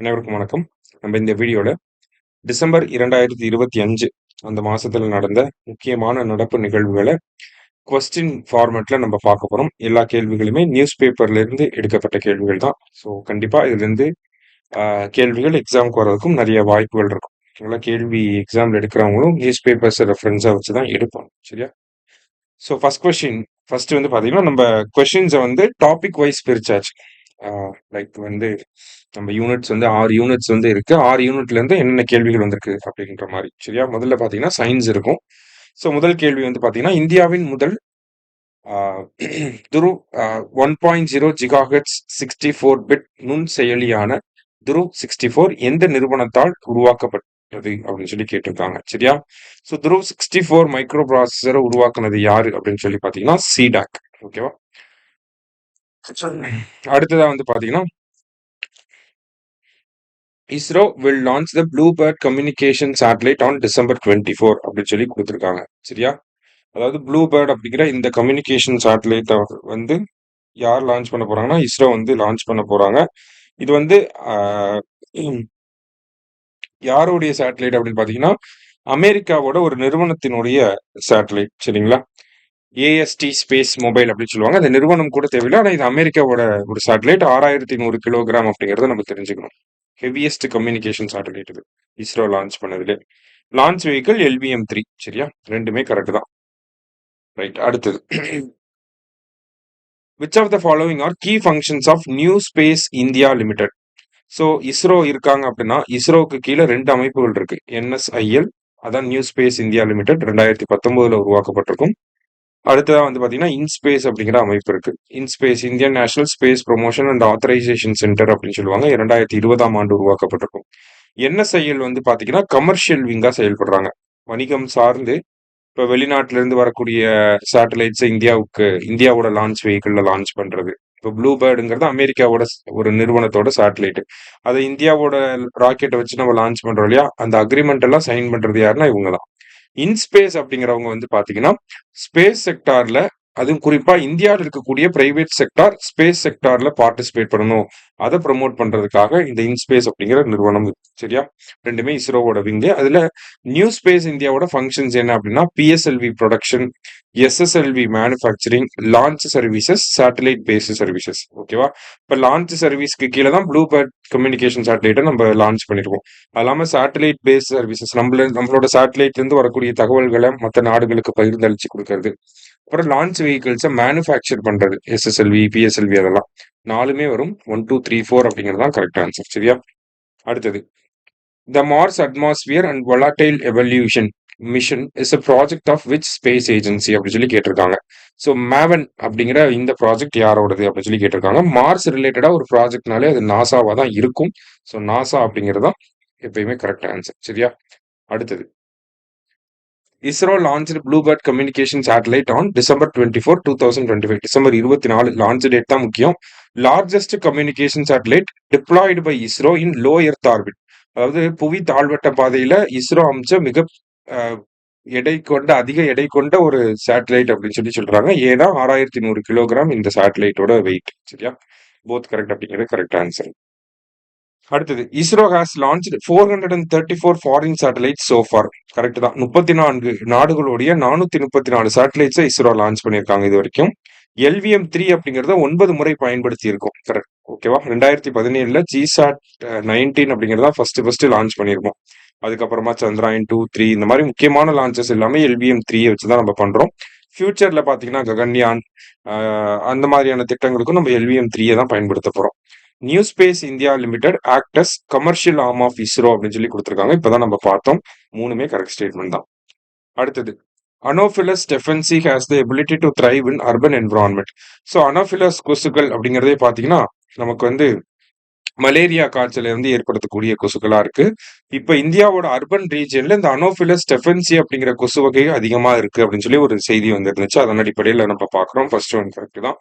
அனைவருக்கும் வணக்கம். நம்ம இந்த வீடியோல டிசம்பர் 2025 அந்த மாசத்துல நடந்த முக்கியமான நடப்பு நிகழ்வுகள கொஸ்டின் ஃபார்மேட்ல நம்ம பார்க்க போறோம். எல்லா கேள்விகளுமே நியூஸ் பேப்பர்ல இருந்து எடுக்கப்பட்ட கேள்விகள் தான். ஸோ கண்டிப்பா இதிலிருந்து அ கேள்விகள் எக்ஸாம்க்கு வர்றதுக்கும் நெறைய வாய்ப்புகள் இருக்கும். ஓகேங்களா? கேள்வி எக்ஸாம்ல எடுக்கிறவங்களும் நியூஸ் பேப்பர்ஸ ரெஃபரன்ஸா வச்சு தான் எடுப்பாங்க. சரியா? ஸோ ஃபர்ஸ்ட் வந்து பார்த்தீங்கன்னா, நம்ம கொஸ்டின்ஸ வந்து டாபிக் வைஸ் பிரிச்சாச்சு. ஆ லைக் வந்து நம்ம யூனிட்ஸ் வந்து 6 யூனிட்ஸ் வந்து இருக்கு. 6 யூனிட்ல இருந்து என்னென்ன கேள்விகள் வந்திருக்கு அப்படின்ற மாரி. சரியா? முதல்ல பார்த்தீங்கன்னா, சயின்ஸ் இருக்கும். ஸோ முதல் கேள்வி வந்து பார்த்தீங்கன்னா, இந்தியாவின் முதல் ஆ துருவ் 1.0 ஜிகாஹெர்ட்ஸ் 64 பிட் நுண்செயலியான துருவ் 64 எந்த நிறுவனத்தால் உருவாக்கப்பட்டது அப்படின்னு சொல்லி கேட்டிருக்காங்க. சரியா? ஸோ துருவ் 64 மைக்ரோ ப்ராசஸர உருவாக்குனது யாரு அப்படின்னு சொல்லி பார்த்தீங்கன்னா, CDAC. ஓகேவா? அடுத்ததா வந்து பார்த்தீங்கன்னா, ISRO will launch the Bluebird communication satellite on December 24 அப்படின்னு சொல்லி குடுத்துருக்காங்க. சரியா? அதாவது ப்ளூபேர்ட் அப்படிங்கிற இந்த கம்யூனிகேஷன் சேட்டலைட்ட வந்து யார் லான்ச் பண்ண போறாங்கன்னா, இஸ்ரோ வந்து லான்ச் பண்ண போறாங்க. இது வந்து அ ம் யாருடைய சேட்டலைட் அப்படின்னு பார்த்தீங்கன்னா, அமெரிக்காவோட ஒரு நிறுவனத்தினுடைய சேட்டலைட். சரிங்களா? ஏஎஸ்டி ஸ்பேஸ் மொபைல் அப்படின்னு சொல்லுவாங்க. அந்த நிறுவனம் கூட தேவையில்ல. ஆனா இது அமெரிக்காவோட ஒரு சேட்டலைட் 6100 கிலோகிராம் அப்படிங்கிறத நம்ம தெரிஞ்சுக்கணும். ஹெவியஸ்ட் கம்யூனிகேஷன் சேட்டலைட் இது. இஸ்ரோ லான்ச் பண்ணதுலே. லான்ச் வெஹிக்கிள் LVM-3 சரியா? 2மே கரெக்ட் தான். ரைட். அடுத்தது. Which of the following are key functions of New space India Limited? So ISRO இருக்காங்க அப்படின்னா, இஸ்ரோவுக்கு கீழ 2 அமைப்புகள் இருக்கு. NSIL அதான் நியூ ஸ்பேஸ் இந்தியா லிமிடெட் 2019ல உருவாக்கப்பட்டிருக்கும். அடுத்ததா வந்து பார்த்தீங்கன்னா, இன்ஸ்பேஸ் அப்படிங்கிற அமைப்பு இருக்கு. IN SPACe Indian National Space Promotion and Authorisation Centre அப்படின்னு சொல்லுவாங்க. 2020ஆம் ஆண்டு உருவாக்கப்பட்டிருக்கும். NSIL வந்து பார்த்தீங்கன்னா, கமர்ஷியல் விங்கா செயல்படுறாங்க. வணிகம் சார்ந்து இப்ப வெளிநாட்டுல இருந்து வரக்கூடிய சேட்டலைட்ஸ இந்தியாவோட லான்ச் வெஹிக்கிள்ல லான்ச் பண்றது. இப்ப ப்ளூ பேர்டுங்கிறது அமெரிக்காவோட ஒரு நிறுவனத்தோட சேட்டலைட். அத இந்தியாவோட ராக்கெட்ட வச்சு நம்ம லான்ச் பண்றோம் இல்லையா? அந்த அக்ரீமெண்ட் எல்லாம் சைன் பண்றது யாருன்னா இவங்க தான். இன்ஸ்பேஸ் அப்படிங்கிறவங்க வந்து பாத்தீங்கன்னா, ஸ்பேஸ் செக்டார்ல அதுவும் குறிப்பா இந்தியால இருக்கக்கூடிய பிரைவேட் செக்டார் ஸ்பேஸ் செக்டார்ல பார்ட்டிசிபேட் பண்ணணும். அத ப்ரமோட் பண்றதுக்காக இந்த இன்ஸ்பேஸ் அப்படிங்கிற நிறுவனம் இருக்கு. சரியா? 2மே இஸ்ரோவோட விங்கு. அதுல நியூ ஸ்பேஸ் இந்தியாவோட ஃபங்ஷன்ஸ் என்ன அப்படின்னா, PSLV production, SSLV manufacturing, launch services, satellite based services. ஓகேவா? இப்ப லான்ச் சர்வீஸ்க்கு கீழ தான் ப்ளூபேர்ட் கம்யூனிகேஷன் சேட்டலைட்ட நம்ம லான்ச் பண்ணிருக்கோம். அது இல்லாம சேட்டலைட் பேஸ்ட் சர்வீசஸ் நம்மளோட சேட்டலைட்ல இருந்து வரக்கூடிய தகவல்கள மத்த நாடுகளுக்கு பகிர்ந்தளிச்சு குடுக்கறது. அப்புறம் லான்ச் வெஹிக்கிள்ஸ மேனுஃபேக்சர் பண்றது. SSLV, PSLV அதெல்லாம். 4மே வரும். 1, 2, 3, 4 அப்படிங்கிறது தான் கரெக்ட் ஆன்சர். சரியா? அடுத்தது. The Mars Atmosphere and Volatile Evolution mission is a project of which space agency அப்படின்னு சொல்லி கேட்டிருக்காங்க. ஸோ மேவன் அப்படிங்கிற இந்த ப்ராஜெக்ட் யாரோடது அப்படின்னு சொல்லி கேட்டிருக்காங்க. மார்ஸ் ரிலேட்டடா ஒரு ப்ராஜெக்ட்னாலே அது நாசாவா தான் இருக்கும். ஸோ நாசா அப்படிங்கிறது தான் எப்பயுமே கரெக்ட் ஆன்சர். சரியா? அடுத்தது. ISRO launched bluebird communication satellite on December 24, 2025. டிசம்பர் 24 லான்ச் டேட் தான் முக்கியம். Largest communication satellite deployed by ISRO in low earth orbit. அதாவது புவி தாழ்வட்ட பாதையில இஸ்ரோ அமைச்ச மிக அஹ், அதிக எடை கொண்ட ஒரு சேட்டலைட் அப்படின்னு சொல்லி சொல்றாங்க. ஏன்னா 6100 கிலோகிராம் இந்த சேட்டலைட்டோட வெயிட். சரியா? போத் கரெக்ட் அப்படிங்கிறது கரெக்ட் ஆன்சர். அடுத்தது. ISRO has launched 434 foreign satellites so for. Correct தான். 34 நாடுகளுடைய 434 சேட்டலைட்ஸை இஸ்ரோ லான்ச் பண்ணியிருக்காங்க இது வரைக்கும். LVM-3 அப்படிங்கிறத 9 முறை பயன்படுத்தி இருக்கோம். கரெக்ட். ஓகேவா? 2017ல GSAT 19 அப்படிங்கிறத ஃபர்ஸ்ட் லான்ச் பண்ணியிருக்கோம். அதுக்கப்புறமா சந்திராயன் 2, 3 இந்த மாதிரி முக்கியமான லான்ச்சஸ் எல்லாமே LVM-3 வச்சு தான் நம்ம பண்றோம். ஃபியூச்சர்ல பாத்தீங்கன்னா ககன்யான் அந்த மாதிரியான திட்டங்களுக்கும் நம்ம LVM-3 தான் பயன்படுத்த போறோம். New space India limited acts commercial arm of ISRO அப்படின்னு சொல்லி கொடுத்துருக்காங்க. இப்பதான் நம்ம பார்த்தோம். 3மே கரெக்ட் ஸ்டேட்மெண்ட் தான். அடுத்தது. Anopheles stephensi has the ability to thrive in urban environment. So Anopheles கொசுக்கள் அப்படிங்கிறதே பார்த்தீங்கன்னா நமக்கு வந்து மலேரியா காய்ச்சலை வந்து ஏற்படுத்தக்கூடிய கொசுக்களா இருக்கு. இப்ப இந்தியாவோட அர்பன் ரீஜன்ல இந்த அனோஃபிலஸ் டெஃபென்சி அப்படிங்கிற கொசு வகை அதிகமா இருக்கு அப்படின்னு சொல்லி ஒரு செய்தி வந்துருந்துச்சு. அதன் அடிப்படையில் நம்ம பார்க்கிறோம். ஃபர்ஸ்ட் ஒன் கரெக்ட் தான்.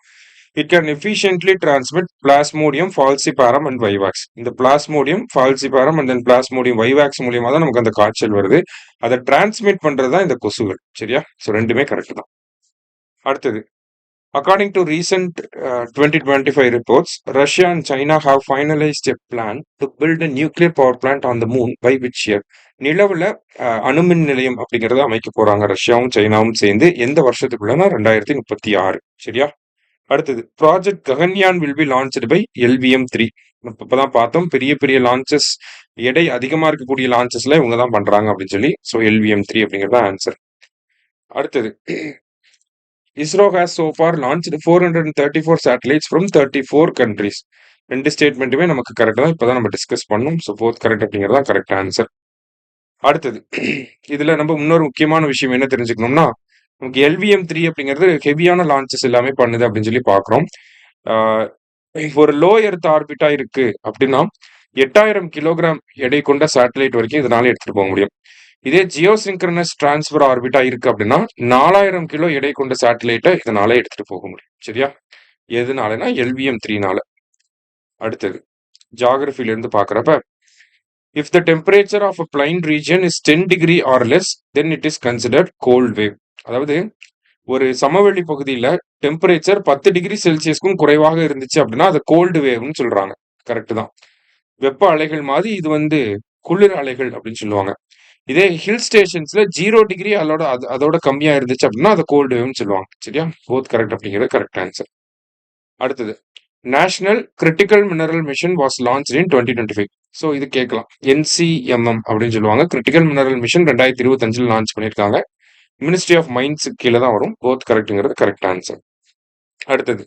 It can efficiently transmit Plasmodium falciparum and vivax. இந்த Plasmodium falciparum and then Plasmodium vivax மூலியமா தான் நமக்கு அந்த காய்ச்சல் வருது. அதை டிரான்ஸ்மிட் பண்றது தான் இந்த கொசுகள். சரியா? ஸோ 2மே கரெக்ட் தான். அடுத்தது. According to recent 2025 reports, Russia and China have finalized a plan to build a nuclear power plant on the moon by which year? நிலவுல அணுமின் நிலையம் அப்படிங்கறத அமைக்க போறாங்க ரஷ்யாவும் சைனாவும் சேர்ந்து எந்த வருஷத்துக்குள்ளனா 2036. சரியா? அடுத்தது project Gaganyaan will be launched by LVM-3. இப்பதான் பார்த்தோம் பெரிய பெரிய லான்ச்சஸ், எடை அதிகமா இருக்கக்கூடிய லான்ச்சஸ்ல இவங்க தான் பண்றாங்க அப்படின்னு சொல்லி. ஸோ LVM-3 அப்படிங்கிறது ஆன்சர். அடுத்தது ISRO has so far launched 434 satellites from 34 countries. ரெண்டு ஸ்டேட்மெண்ட்டுமே நமக்கு கரெக்ட் தான். இப்பதான் நம்ம டிஸ்கஸ் பண்ணோம். ஸோ போத் கரெக்ட் அப்படிங்கிறதா கரெக்ட் ஆன்சர். அடுத்தது இதுல நம்ம இன்னொரு முக்கியமான விஷயம் என்ன தெரிஞ்சுக்கணும்னா, நமக்கு LVM-3 அப்படிங்கிறது ஹெவியான லான்ச்சஸ் எல்லாமே பண்ணுது அப்படின்னு சொல்லி பாக்குறோம். ஒரு லோ எர்த் ஆர்பிட்டா இருக்கு அப்படின்னா 8000 கிலோகிராம் எடை கொண்ட சேட்டலைட் வரைக்கும் இதனால எடுத்துட்டு போக முடியும். இதே ஜியோசிங்க்ரனஸ் டிரான்ஸ்ஃபர் ஆர்பிட்டா இருக்கு அப்படின்னா 4000 கிலோ எடை கொண்ட சேட்டலைட்டை இதனால எடுத்துட்டு போக முடியும். சரியா? எதுனாலனா LVM-3னால. அடுத்தது ஜியாகிரபில இருந்து பாக்குறப்ப, if the temperature of a plain region is 10 degree or less then it is considered cold wave. அதாவது ஒரு சமவெளி பகுதியில டெம்பரேச்சர் 10 டிகிரி செல்சியஸ்க்கும் குறைவாக இருந்துச்சு அப்படின்னா அது கோல்டு வேவ்னு சொல்றாங்க. கரெக்ட் தான். வெப்ப அலைகள் மாதிரி இது குளிர் அலைகள் அப்படின்னு சொல்லுவாங்க. இதே ஹில் ஸ்டேஷன்ஸ்ல 0 டிகிரி அதோட கம்மியா இருந்துச்சு அப்படின்னா அதை கோல்டு வேவ்னு சொல்லுவாங்க. சரியா? போத் கரெக்ட் அப்படிங்கிறது கரெக்ட் ஆன்சர். அடுத்தது national critical mineral mission was launch in 2025. So இது கேட்கலாம். NCMM அப்படின்னு சொல்லுவாங்க. கிரிட்டிக்கல் மினரல் மிஷன் 2025 லான்ச் பண்ணியிருக்காங்க. மினிஸ்ட்ரி ஆஃப் மைன்ஸ் கீழே தான் வரும். போத் கரெக்ட்ங்கிறது கரெக்ட் ஆன்சர். அடுத்தது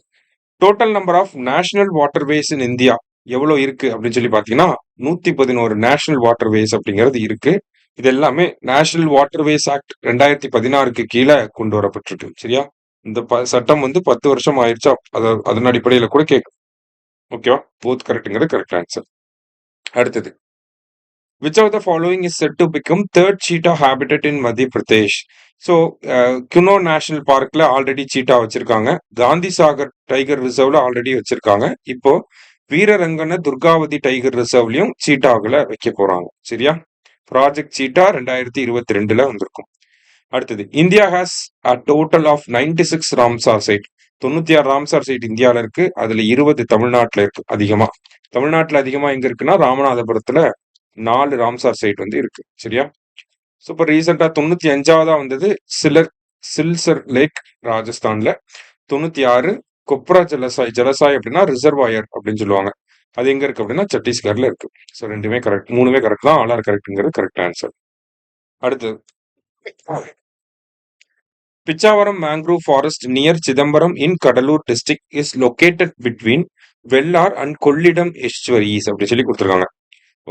total number of national waterways in India எவ்வளவு இருக்கு அப்படின்னு சொல்லி பாத்தீங்கன்னா 111 நேஷனல் வாட்டர்வேஸ் அப்படிங்கிறது இருக்கு. இது எல்லாமே நேஷனல் வாட்டர்வேஸ் ஆக்ட் 2016க்கு கீழே கொண்டு வரப்பட்டிருக்கு. சரியா? இந்த சட்டம் 10 வருஷம் ஆயிடுச்சா, அதன் அடிப்படையில கூட கேட்கும். ஓகேவா? போத் கரெக்ட்ங்கிறது கரெக்ட் ஆன்சர். அடுத்தது which of the following is said to become third cheetah habitat in Madhya Pradesh? So Kuno national பார்க்ல ஆல்ரெடி சீட்டா வச்சிருக்காங்க. காந்தி சாகர் டைகர் ரிசர்வ்ல ஆல்ரெடி வச்சிருக்காங்க. இப்போ வீரரங்கன துர்காவதி டைகர் ரிசர்வ்லயும் சீட்டாவுல வைக்க போறாங்க. சரியா? ப்ராஜெக்ட் சீட்டா 2022ல வந்திருக்கும். அடுத்தது India has a total of 96 Ramsar site. 96 Ramsar site இந்தியாவில இருக்கு. அதுல 20 தமிழ்நாட்டுல இருக்கு. அதிகமா தமிழ்நாட்டுல அதிகமா எங்க இருக்குன்னா ராமநாதபுரத்துல 4 ராம்சார் சைட் இருக்கு. சரியா? ஸோ இப்போ ரீசெண்டா 95ஆவதா வந்தது சில்சர் லேக் ராஜஸ்தான்ல. 96 கொப்ரா ஜலசாய் அப்படின்னா ரிசர்வாயர் அப்படின்னு சொல்லுவாங்க. அது எங்க இருக்கு அப்படின்னா சத்தீஸ்கர்ல இருக்கு. ஸோ ரெண்டுமே கரெக்ட், மூணுமே கரெக்ட் தான். ஆல் ஆர் கரெக்ட்ங்கிறது கரெக்ட் ஆன்சர். அடுத்தது Pichavaram mangrove forest near Chidambaram in Cuddalore district is located between Vellar and Kollidam estuaries அப்படி சொல்லி கொடுத்துருக்காங்க.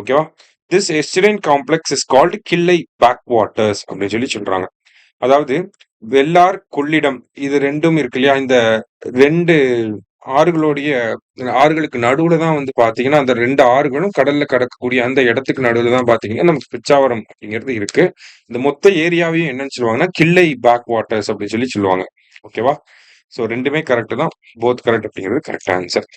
ஓகேவா? This estuarine complex is called Killai back waters அப்படின்னு சொல்லி சொல்றாங்க. அதாவது வெள்ளார் கொள்ளிடம் இது ரெண்டும் இருக்கு இல்லையா, இந்த ரெண்டு ஆறுகளுக்கு நடுவுல தான் பாத்தீங்கன்னா அந்த ரெண்டு ஆறுகளும் கடல்ல கடக்கக்கூடிய அந்த இடத்துக்கு நடுவுல தான் பாத்தீங்கன்னா நமக்கு பிச்சாவரம் அப்படிங்கிறது இருக்கு. இந்த மொத்த ஏரியாவையும் என்னன்னு சொல்லுவாங்கன்னா கிள்ளை பேக் வாட்டர்ஸ் அப்படின்னு சொல்லி சொல்லுவாங்க. ஓகேவா? ஸோ ரெண்டுமே கரெக்ட் தான். போத் கரெக்ட் அப்படிங்கிறது கரெக்ட் ஆன்சர்.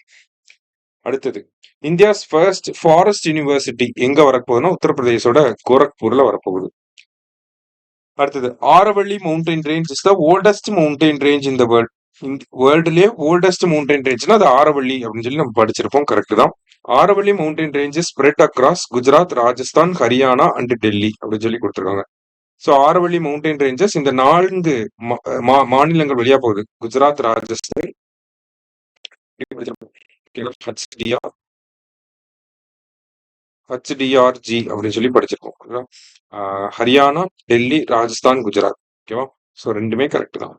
அடுத்தது இந்தியாஸ் ஃபர்ஸ்ட் ஃபாரஸ்ட் யூனிவர்சிட்டி எங்க வரப்போகுதுன்னா உத்தரப்பிரதேசோட கோரக்பூர்ல வரப்போகுது. அடுத்தது Aravalli mountain range is the oldest mountain range in the world. வேர்ல்டுலயே ஓல்டஸ்ட் மவுண்டைன் ரேஞ்ச்னா அது ஆரவள்ளி அப்படின்னு சொல்லி நம்ம படிச்சிருப்போம். கரெக்ட் தான். Aravalli mountain range is spread across Gujarat, Rajasthan, Haryana and Delhi அப்படின்னு சொல்லி கொடுத்துருக்காங்க. ஸோ ஆரவள்ளி மவுண்டைன் ரேஞ்சஸ் இந்த 4 மாநிலங்கள் வழியா போகுது. குஜராத், ராஜஸ்தான், HDRG அப்படின்னு சொல்லி படிச்சிருக்கோம். ஹரியானா, டெல்லி, ராஜஸ்தான், குஜராத். ஓகேவா? ஸோ ரெண்டுமே கரெக்ட் தான்.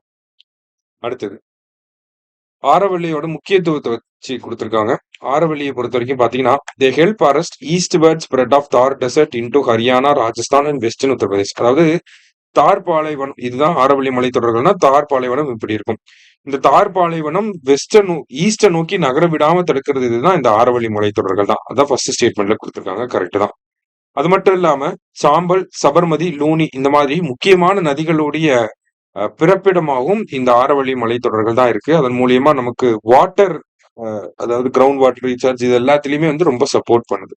அடுத்தது ஆரவள்ளியோட முக்கியத்துவத்தை வச்சு கொடுத்துருக்காங்க. ஆரவள்ளியை பொறுத்த வரைக்கும் பாத்தீங்கன்னா they help forest eastward spread of Thar desert into Haryana, Rajasthan and western Uttar Pradesh. அதாவது தார் பாலைவனம், இதுதான் ஆரவள்ளி மலைத்தொடர்கள்னா தார் பாலைவனம் இப்படி இருக்கும். இந்த தார் பாலைவனம் ஈஸ்ட நோக்கி நகர விடாம தடுக்கிறது இதுதான் இந்த ஆரவள்ளி மலைத்தொடர்கள் தான். அதான் ஃபர்ஸ்ட் ஸ்டேட்மெண்ட்ல கொடுத்துருக்காங்க. கரெக்ட் தான். அது மட்டும் இல்லாம சாம்பல், சபர்மதி, லூனி இந்த மாதிரி முக்கியமான நதிகளுடைய பிறப்பிடமாகவும் இந்த ஆரவள்ளி மலைத்தொடர்கள் தான் இருக்கு. அதன் மூலியமா நமக்கு வாட்டர், அதாவது கிரவுண்ட் வாட்டர் ரீசார்ஜ் இது எல்லாத்துலயுமே ரொம்ப சப்போர்ட் பண்ணுது.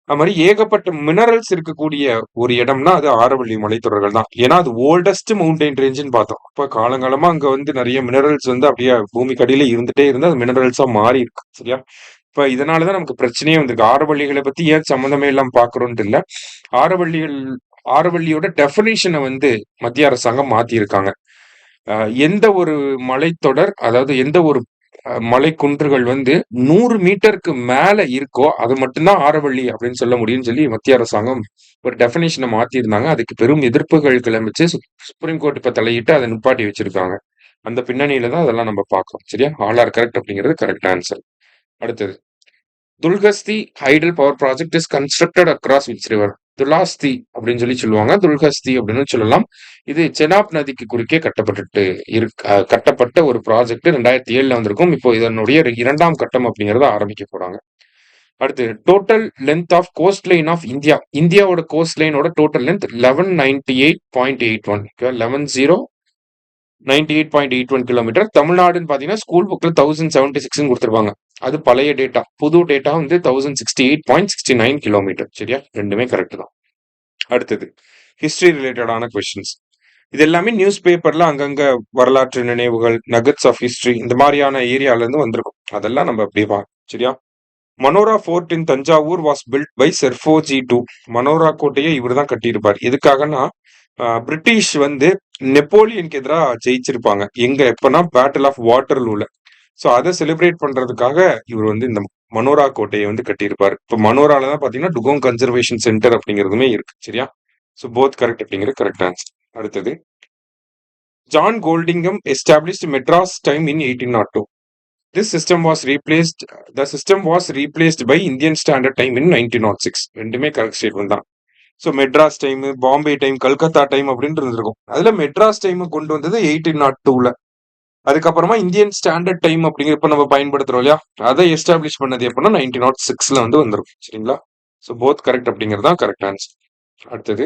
அது மாதிரி ஏகப்பட்ட மினரல்ஸ் இருக்கக்கூடிய ஒரு இடம்னா அது ஆரவள்ளி மலைத்தொடர்கள் தான். ஏன்னா அது ஓல்டஸ்ட் மவுண்டைன் ரேஞ்சுன்னு பார்த்தோம். அப்ப காலங்காலமா அங்க வந்து நிறைய மினரல்ஸ் வந்து அப்படியே பூமிக்கு அடியில இருந்துட்டே இருந்து அது மினரல்ஸா மாறி இருக்கு. சரியா? இப்ப இதனாலதான் நமக்கு பிரச்சனையே வந்திருக்கு. ஆரவள்ளிகளை பத்தி ஏன் சம்மந்தமே இல்லாம பாக்குறோம்னு இல்ல. ஆரவள்ளிகள் ஆரவள்ளியோட டெஃபினிஷனை வந்து மத்திய அரசாங்கம் மாத்தி இருக்காங்க. எந்த ஒரு மலைத்தொடர், அதாவது எந்த ஒரு மலைக்குன்றுகள் வந்து 100 மீட்டருக்கு மேல இருக்கோ அது மட்டும்தான் ஆரவள்ளி அப்படின்னு சொல்ல முடியும்னு சொல்லி மத்திய அரசாங்கம் ஒரு டெஃபினேஷனை மாத்திருந்தாங்க. அதுக்கு பெரும் எதிர்ப்புகள் கிளம்பிச்சு. சுப்ரீம் கோர்ட் இப்ப தலையிட்டு அதை நிப்பாட்டி வச்சிருக்காங்க. அந்த பின்னணியில தான் அதெல்லாம் நம்ம பார்க்கணும். சரியா? ஆல் ஆர் கரெக்ட் அப்படிங்கிறது கரெக்ட் ஆன்சர். அடுத்தது, Dulhasti hydel power project is constructed across which river? Dulhasti அப்படின்னு சொல்லி சொல்லுவாங்க, துல்ஹஸ்தி அப்படின்னு சொல்லலாம். இது செனாப் நதிக்கு குறுக்கே கட்டப்பட்ட ஒரு ப்ராஜெக்ட் 2007 வந்திருக்கும். இப்போ இதனுடைய இரண்டாம் கட்டம் அப்படிங்கறத ஆரம்பிக்க போறாங்க. அடுத்து, total length of coast line of India. இந்தியாவோட கோஸ்ட் லைனோட டோட்டல் லென்த் 1198.81, 1198.81 கிலோமீட்டர். தமிழ்நாடுன்னு பாத்தீங்கன்னா ஸ்கூல் புக்ல 1076 கொடுத்துருப்பாங்க. அது பழைய டேட்டா. புது டேட்டா வந்து 1068.69 கிலோமீட்டர். சரியா? ரெண்டுமே கரெக்ட் தான். அடுத்தது, ஹிஸ்டரி ரிலேட்டடான கொஸ்டின்ஸ். இது எல்லாமே நியூஸ் பேப்பர்ல அங்கங்க வரலாற்று நினைவுகள், நகட்ஸ் ஆஃப் ஹிஸ்டரி இந்த மாதிரியான ஏரியால இருந்து வந்திருக்கும். அதெல்லாம் நம்ம அப்படியே பார்க்கணும். சரியா? Manora fort in Thanjavur was built by Serfoji two. Manora கோட்டையை இவர் தான் கட்டியிருப்பார். எதுக்காகனா பிரிட்டிஷ் வந்து நெப்போலியனுக்கு எதிராக ஜெயிச்சிருப்பாங்க. எங்க எப்பன்னா பேட்டில் ஆஃப் வாட்டர்லூல. ஸோ அதை செலிப்ரேட் பண்றதுக்காக இவர் வந்து இந்த மனோரா கோட்டையை வந்து கட்டியிருப்பாரு. இப்போ மனோரால தான் பாத்தீங்கன்னா டுகோங் கன்சர்வேஷன் சென்டர் அப்படிங்கிறதுமே இருக்கு. சரியா? ஸோ போத் கரெக்ட் அப்படிங்கிறது கரெக்ட் ஆன்சர். அடுத்தது, John Goldingham established Madras time in 1802. This system was replaced. The system was replaced by Indian Standard Time in 1906. ரெண்டுமே கரெக்ட் ஸ்டேட்மெண்ட் தான். So Madras time, Bombay time, Calcutta time அப்படின்னு இருந்திருக்கும். அதுல மெட்ராஸ் டைம் கொண்டு வந்தது 1802ல. அதுக்கப்புறமா இந்தியன் ஸ்டாண்டர்ட் டைம் அப்படிங்கிறப்ப நம்ம பயன்படுத்துறோம் இல்லையா, அதை எஸ்டாப்ளிஷ் பண்ணது எப்படின்னா 1906ல வந்து வந்திருக்கும். சரிங்களா? ஸோ போத் கரெக்ட் அப்படிங்கிறது தான் கரெக்ட் ஆன்சர். அடுத்தது,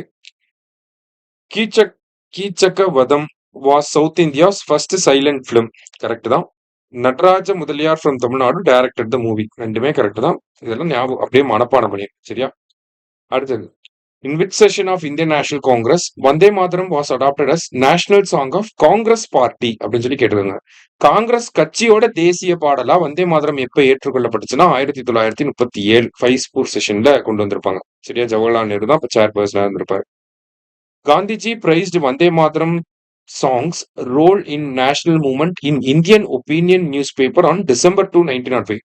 Keechak Keechaka Vadham was south India's first silent film. Correct தான். Nataraja Mudaliar from Tamil Nadu directed the movie. ரெண்டுமே கரெக்ட் தான். இதெல்லாம் ஞாபகம் அப்படியே மனப்பாடம் பண்ணி. சரியா? அடுத்தது, in which session of Indian National Congress Vande Mataram was adopted as national song of Congress party அப்படின்னு சொல்லி கேட்டிருக்காங்க. காங்கிரஸ் கட்சியோட தேசிய பாடலா வந்தே மாதரம் எப்ப ஏற்றுக்கொள்ளப்பட்டுச்சுன்னா 1937 ஃபைஸ்பூர் செஷன்ல கொண்டு வந்திருப்பாங்க. சரியா? ஜவஹர்லால் நேரு தான் இப்ப சேர்பர்சனா இருந்திருப்பாரு. Gandhiji praised Vande Mataram songs role in national movement in Indian Opinion newspaper on December 2, 1905.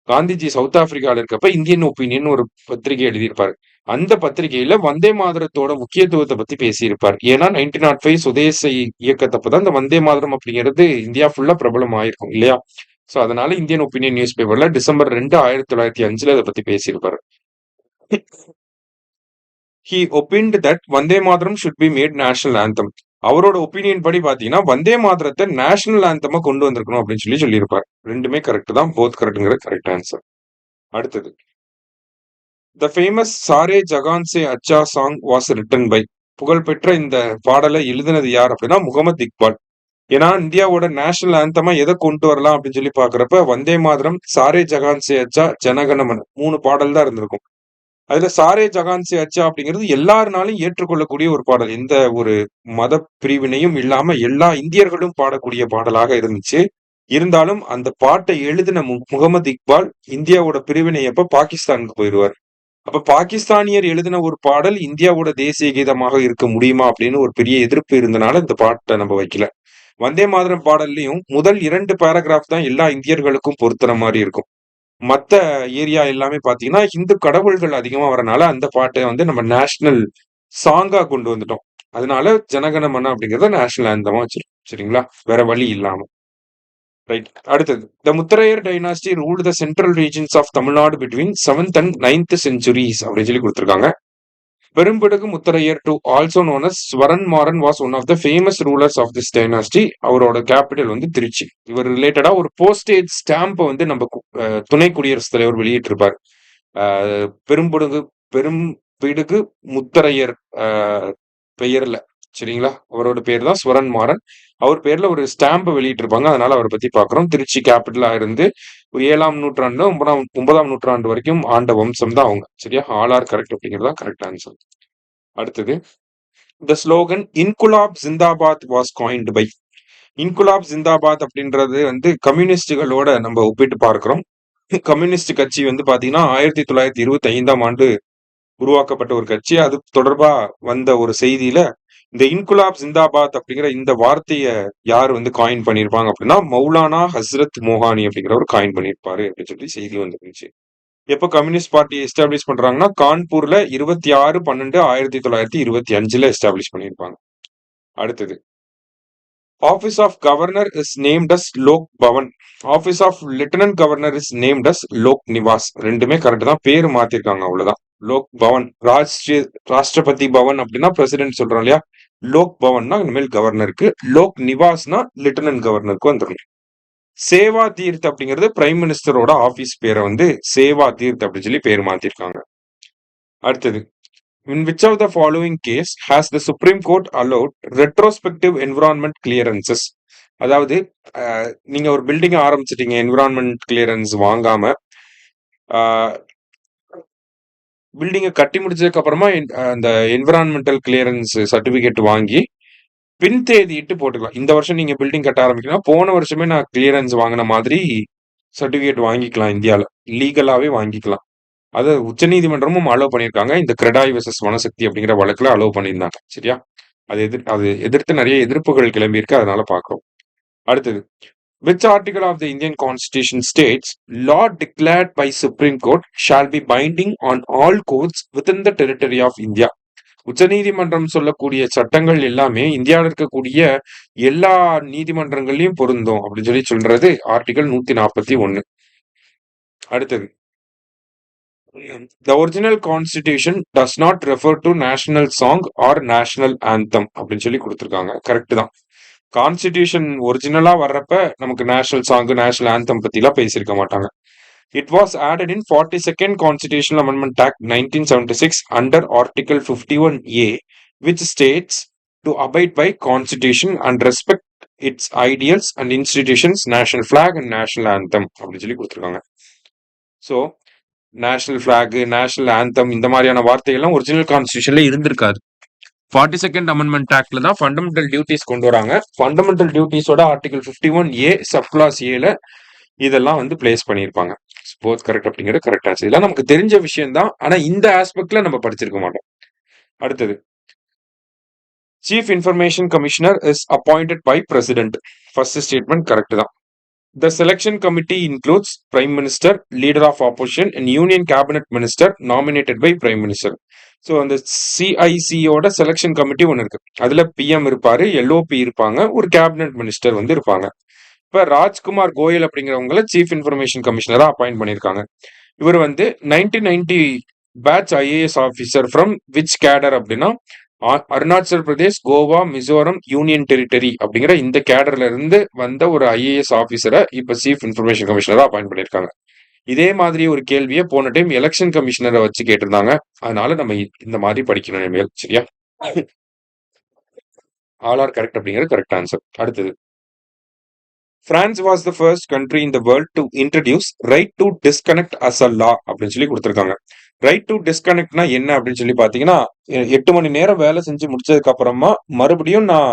Gandhiji south ஆப்பிரிக்கால இருக்கப்ப இந்தியன் ஒப்பீனியன் ஒரு பத்திரிகை எழுதியிருப்பாரு. அந்த பத்திரிகையில வந்தே மாதரத்தோட முக்கியத்துவத்தை பத்தி பேசியிருப்பார். ஏன்னா 1905 சுதேச இயக்கத்தப்பதான் இந்த வந்தே மாதரம் அப்படிங்கிறது இந்தியா ஃபுல்லா பிரபலம் ஆயிருக்கும் இல்லையா? சோ அதனால இந்தியன் ஒப்பீனியன் நியூஸ் பேப்பர்ல December 2, 1905 அதை பத்தி பேசியிருப்பாரு. He opined that Vande Mataram should be made national anthem. அவரோட ஒப்பீனியன் படி பாத்தீங்கன்னா வந்தே மாதரத்தை நேஷனல் ஆந்தமா கொண்டு வந்திருக்கணும் அப்படின்னு சொல்லி சொல்லியிருப்பார். ரெண்டுமே கரெக்ட் தான். போத் கரெக்ட்ங்கிறது கரெக்ட் ஆன்சர். அடுத்தது, த ஃபேமஸ் சாரே ஜகான் சே அச்சா சாங் வாஸ் ரிட்டன் பை. புகழ்பெற்ற இந்த பாடலை எழுதினது யார் அப்படின்னா முகமது இக்பால். ஏன்னா இந்தியாவோட நேஷனல் ஆந்தமா எதை கொண்டு வரலாம் அப்படின்னு சொல்லி பாக்குறப்ப வந்தே மாதரம், சாரே ஜகான் சே அச்சா, ஜனகணமன் 3 பாடல் தான் இருந்திருக்கும். அதுல சாரே ஜகான் சே அச்சா அப்படிங்கிறது எல்லாருனாலும் ஏற்றுக்கொள்ளக்கூடிய ஒரு பாடல். எந்த ஒரு மத பிரிவினையும் இல்லாம எல்லா இந்தியர்களும் பாடக்கூடிய பாடலாக இருந்துச்சு. இருந்தாலும் அந்த பாட்டை எழுதின முகமது இக்பால் இந்தியாவோட பிரிவினை அப்ப பாகிஸ்தானுக்கு போயிடுவார். அப்ப பாகிஸ்தானியர் எழுதின ஒரு பாடல் இந்தியாவோட தேசிய கீதமாக இருக்க முடியுமா அப்படின்னு ஒரு பெரிய எதிர்ப்பு இருந்தனால இந்த பாட்டை நம்ம வைக்கல. வந்தே மாதரம் பாடல்லையும் முதல் 2 பேராகிராஃப் தான் எல்லா இந்தியர்களுக்கும் பொருத்துற மாதிரி இருக்கும். மத்த ஏரியா எல்லாமே பாத்தீங்கன்னா இந்து கடவுள்கள் அதிகமா வரனால அந்த பாட்டை வந்து நம்ம நேஷனல் சாங்கா கொண்டு வந்துட்டோம். அதனால ஜனகணமன அப்படிங்கறத நேஷனல் ஆந்தமா வச்சிருக்கோம். சரிங்களா? வேற வழி இல்லாம. ரைட். அடுத்தது, the Mutharaiyar dynasty ruled the central regions of Tamil Nadu between 7th and 9th centuries அப்படின்னு சொல்லி கொடுத்திருக்காங்க. Perumbidugu Mutharaiyar two also known as Swaran Maran was one of the famous rulers of this dynasty. அவரோட கேபிட்டல் வந்து திருச்சி. இவர் ரிலேட்டடா ஒரு போஸ்டேஜ் ஸ்டாம்ப் வந்து நம்ம துணை குடியரசுத் தலைவர் வெளியிட்டிருப்பார். பெரும்பிடுகு முத்தரையர் பெயர்ல. சரிங்களா? அவரோட பேர் தான் ஸ்வரன் மாறன். அவர் பேர்ல ஒரு ஸ்டாம்ப் வெளியிட்டிருப்பாங்க. அதனால அவர பத்தி பார்க்குறோம். திருச்சி கேபிட்டலா இருந்து ஒரு 7ஆம் நூற்றாண்டு, 9ஆம் நூற்றாண்டு வரைக்கும் ஆண்ட வம்சம் தான் அவங்க. சரியா? ஆல் ஆர் கரெக்ட் அப்படிங்கிறது தான் கரெக்ட் ஆன்சர். அடுத்தது, the slogan "Inquilab Zindabad" was coined by. Inquilab Zindabad அப்படின்றது வந்து கம்யூனிஸ்டுகளோட நம்ம ஒப்பிட்டு பார்க்கிறோம். கம்யூனிஸ்ட் கட்சி வந்து பாத்தீங்கன்னா 1925ஆம் ஆண்டு உருவாக்கப்பட்ட ஒரு கட்சி. அது தொடர்பா வந்த ஒரு செய்தியில இந்த இன்குலாப் ஜிந்தாபாத் அப்படிங்கிற இந்த வார்த்தைய யார் வந்து காயின் பண்ணியிருப்பாங்க அப்படின்னா மௌலானா ஹஸ்ரத் மோஹானி அப்படிங்கிறவர் காயின் பண்ணியிருப்பாரு அப்படின்னு சொல்லி செய்தி வந்துருந்துச்சு. எப்போ கம்யூனிஸ்ட் பார்ட்டி எஸ்டாப்ளிஷ் பண்றாங்கன்னா கான்பூர்ல 26/12/1925 எஸ்டாப்ளிஷ் பண்ணியிருப்பாங்க. அடுத்தது, office of governor is named as Lok Bhavan. Office of lieutenant governor is named as Lok Niwas. ரெண்டுமே கரெக்ட் தான், பேரு மாத்திருக்காங்க அவ்வளவுதான். லோக் பவன், ராஷ்டிரபதி பவன் அப்படின்னா பிரசிடென்ட் சொல்றோம் இல்லையா, லோக் பவன்னா இனிமேல் கவர்னருக்கு, லோக் நிவாஸ்னா லெப்டினன்ட் கவர்னருக்கு வந்துடும். சேவா தீர்த் அப்படிங்கிறது பிரைம் மினிஸ்டரோட ஆபீஸ் பேரை வந்து சேவா தீர்த் அப்படின்னு சொல்லி பேர் மாத்திருக்காங்க. அடுத்தது, in which of the following case has the Supreme Court allowed retrospective environment clearances? அதாவது நீங்க ஒரு பில்டிங் ஆரம்பிச்சிட்டீங்க, என்விரான்மெண்ட் கிளியரன்ஸ் வாங்காம பில்டிங்கை கட்டி முடிச்சதுக்கு அப்புறமா அந்த என்விரான்மெண்டல் கிளியரன்ஸ் சர்டிபிகேட் வாங்கி பின் தேதிட்டு போட்டுக்கலாம். இந்த வருஷம் நீங்க பில்டிங் கட்ட ஆரம்பிக்கலாம், போன வருஷமே நான் கிளியரன்ஸ் வாங்கின மாதிரி சர்டிபிகேட் வாங்கிக்கலாம். இந்தியாவில் லீகலாவே வாங்கிக்கலாம். அதை உச்சநீதிமன்றமும் அலோவ் பண்ணியிருக்காங்க. இந்த கிரெடாய் வெர்சஸ் வனசக்தி அப்படிங்கிற வழக்குல அலோவ் பண்ணியிருந்தாங்க. சரியா? அது எதிர்த்து நிறைய எதிர்ப்புகள் கிளம்பியிருக்கு. அதனால பார்க்கிறோம். அடுத்தது, which article of the Indian Constitution states law declared by Supreme Court shall be binding on all courts within the territory of India? உச்சநீதிமன்றம் சொல்லக்கூடிய சட்டங்கள் எல்லாமே இந்தியாவில் இருக்கக்கூடிய எல்லா நீதிமன்றங்களையும் பொருந்தும் அப்படின்னு சொல்லி சொல்றது ஆர்டிகல் 141. அடுத்தது, the original constitution does not refer to national song or national anthem அப்படின்னு சொல்லி கொடுத்திருக்காங்க. கரெக்ட் தான். கான்ஸ்டிடியூஷன் ஒரிஜினலா வர்றப்ப நமக்கு நேஷனல் சாங், நேஷனல் ஆந்தம் பத்தி எல்லாம் பேசியிருக்க மாட்டாங்க. It was added in 42nd Constitutional Amendment Act 1976 under Article 51A, which states to abide by Constitution and respect its ideals and institutions, national flag and national anthem அப்படின்னு சொல்லி கொடுத்திருக்காங்க. So national flag, national anthem இந்த மாதிரியான வார்த்தைகள்லாம் original கான்ஸ்டியூஷன்ல இருந்திருக்காது. 42nd amendment ஆக்ட்ல தான் fundamental duties கொண்டு வராங்க. ஃபண்டமெண்டல் டியூட்டிஸோட ஆர்டிகல் 51A சப்கிளாஸ் ஏல இதெல்லாம் வந்து பிளேஸ் பண்ணியிருப்பாங்க. போத் கரெக்ட் அப்படிங்கிறது கரெக்ட் ஆச்சு. இதெல்லாம் நமக்கு தெரிஞ்ச விஷயம் தான், ஆனா இந்த ஆஸ்பெக்ட்ல நம்ம படிச்சிருக்க மாட்டோம். அடுத்தது, chief information commissioner is appointed by president. First statement correct தான். The selection committee includes Prime Minister, Leader of Opposition, and Union Cabinet Minister nominated by Prime Minister. So அந்த சிஐசியோட செலெக்ஷன் கமிட்டி ஒன்று இருக்கு. அதுல பிஎம் இருப்பாரு, LOP இருப்பாங்க, ஒரு cabinet minister வந்து இருப்பாங்க. இப்ப ராஜ்குமார் கோயல் அப்படிங்கிறவங்கள சீஃப் இன்ஃபர்மேஷன் கமிஷனரா அப்பாயிண்ட் பண்ணியிருக்காங்க. இவர் வந்து 1990 batch IAS officer from which cadre அப்படின்னா அருணாச்சல் பிரதேஷ், கோவா, மிசோரம் யூனியன் டெரிட்டரி அப்படிங்கிற இந்த கேடர்ல இருந்து வந்த ஒரு ஐஏஎஸ் ஆஃபீஸரை இப்ப சீஃப் இன்ஃபர்மேஷன் கமிஷனரா அப்பாயிண்ட் பண்ணியிருக்காங்க. இதே மாதிரி ஒரு கேள்வியை போன டைம் எலெக்ஷன் கமிஷனரை வச்சு கேட்டிருந்தாங்க. அதனால நம்ம இந்த மாதிரி படிக்கணும் இனிமேல். சரியா? ஆல் ஆர் கரெக்ட் அப்படிங்கிறது கரெக்ட் ஆன்சர். அடுத்தது, France was the first country in the world to introduce right to disconnect as a law அப்படின்னு சொல்லி கொடுத்துருக்காங்க. ரைட் டு டிஸ்கனெக்ட்னா என்ன அப்படின்னு சொல்லி பாத்தீங்கன்னா, 8 மணி நேரம் வேலை செஞ்சு முடிச்சதுக்கு அப்புறமா மறுபடியும் நான்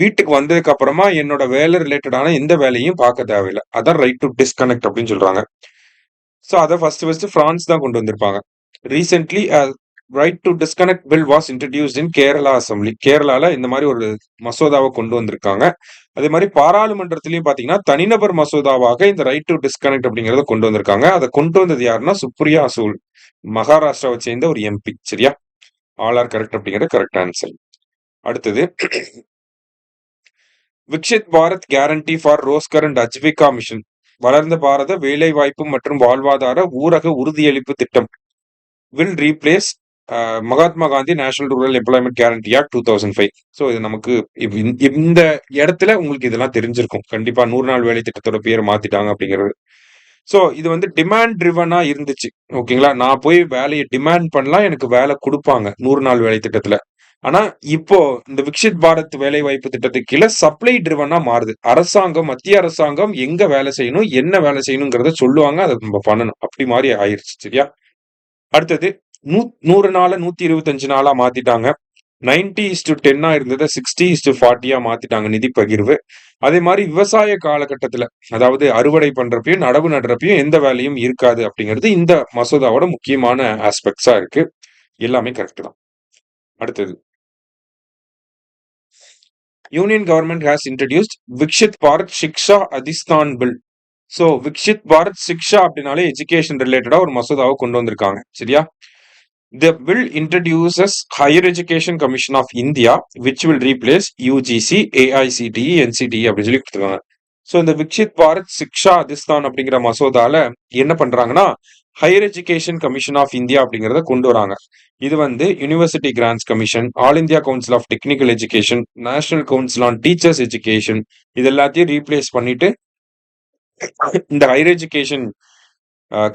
வீட்டுக்கு வந்ததுக்கு அப்புறமா என்னோட வேலை ரிலேட்டடான எந்த வேலையும் பார்க்க தேவையில்லை. அதான் ரைட் டு டிஸ்கனெக்ட் அப்படின்னு சொல்றாங்க. ஸோ அதை ஃபர்ஸ்ட் பிரான்ஸ் தான் கொண்டு வந்திருப்பாங்க. Recently right to disconnect bill was introduced in Kerala assembly. கேரளால இந்த மாதிரி ஒரு மசோதாவை கொண்டு வந்திருக்காங்க. அதே மாதிரி பாராளுமன்றத்திலயும் பாத்தீங்கன்னா தனிநபர் மசோதாவாக இந்த ரைட் டு டிஸ்கனெக்ட் அப்படிங்கறத கொண்டு வந்திருக்காங்க. அதை கொண்டு வந்தது யாருன்னா சுப்ரியா சூல், மகாராஷ்டிராவை சேர்ந்த ஒரு எம்பி. சரியா? ஆல் ஆர் கரெக்ட் அப்படிங்கிறது கரெக்ட் ஆன்சர். அடுத்தது, Viksit Bharat guarantee for Rozgar and Ajeevika mission, வளர்ந்த பாரத வேலைவாய்ப்பு மற்றும் வாழ்வாதார ஊரக உறுதியளிப்பு திட்டம் will replace Mahatma Gandhi national rural employment guarantee act 2005. So இது நமக்கு இந்த இடத்துல உங்களுக்கு இதெல்லாம் தெரிஞ்சிருக்கும் கண்டிப்பா. 100 நாள் வேலை திட்டத்தோட பேரை மாத்திட்டாங்க அப்படிங்கிறது. ஸோ இது வந்து டிமாண்ட் ட்ரிவனா இருந்துச்சு. ஓகேங்களா? நான் போய் வேலையை டிமாண்ட் பண்ணலாம், எனக்கு வேலை கொடுப்பாங்க 100 நாள் வேலை திட்டத்துல. ஆனா இப்போ இந்த விக்ஷித் பாரத் வேலை வாய்ப்பு திட்டத்துக்கு கீழே சப்ளை ட்ரிவனா மாறுது. அரசாங்கம், மத்திய அரசாங்கம் எங்க வேலை செய்யணும், என்ன வேலை செய்யணுங்கிறத சொல்லுவாங்க. அதை நம்ம பண்ணணும். அப்படி மாறி ஆயிருச்சு. சரியா? அடுத்தது 100 நாள 125 நாளா மாத்திட்டாங்க. 90:10 இருந்ததை 60:40 மாத்திட்டாங்க நிதி பகிர்வு. அதே மாதிரி விவசாய காலகட்டத்துல, அதாவது அறுவடை பண்றப்பயும் நடவு நடுறப்பயும் எந்த வேலையும் இருக்காது அப்படிங்கிறது இந்த மசோதாவோட முக்கியமான ஆஸ்பெக்ட்ஸா இருக்கு. எல்லாமே கரெக்ட் தான். அடுத்தது, union government has introduced Viksit Bharat Shiksha Adhishthan bill. So Viksit Bharat Shiksha அப்படின்னாலே எஜுகேஷன் ரிலேட்டடா ஒரு மசோதாவை கொண்டு வந்திருக்காங்க. சரியா? The bill introduces Higher Education Commission of India, which will replace UGC, AICTE, NCTE அப்படின்னு சொல்லி கொடுத்துருக்காங்க. ஸோ இந்த விக்ஷித் பாரத் சிக்ஷா அதிஸ்தான் அப்படிங்கிற மசோதால என்ன பண்றாங்கன்னா, higher education commission of India அப்படிங்கிறத கொண்டு வராங்க. இது வந்து university grants commission, all India council of technical education, national council on teachers education, இது எல்லாத்தையும் ரீப்ளேஸ் பண்ணிட்டு இந்த higher education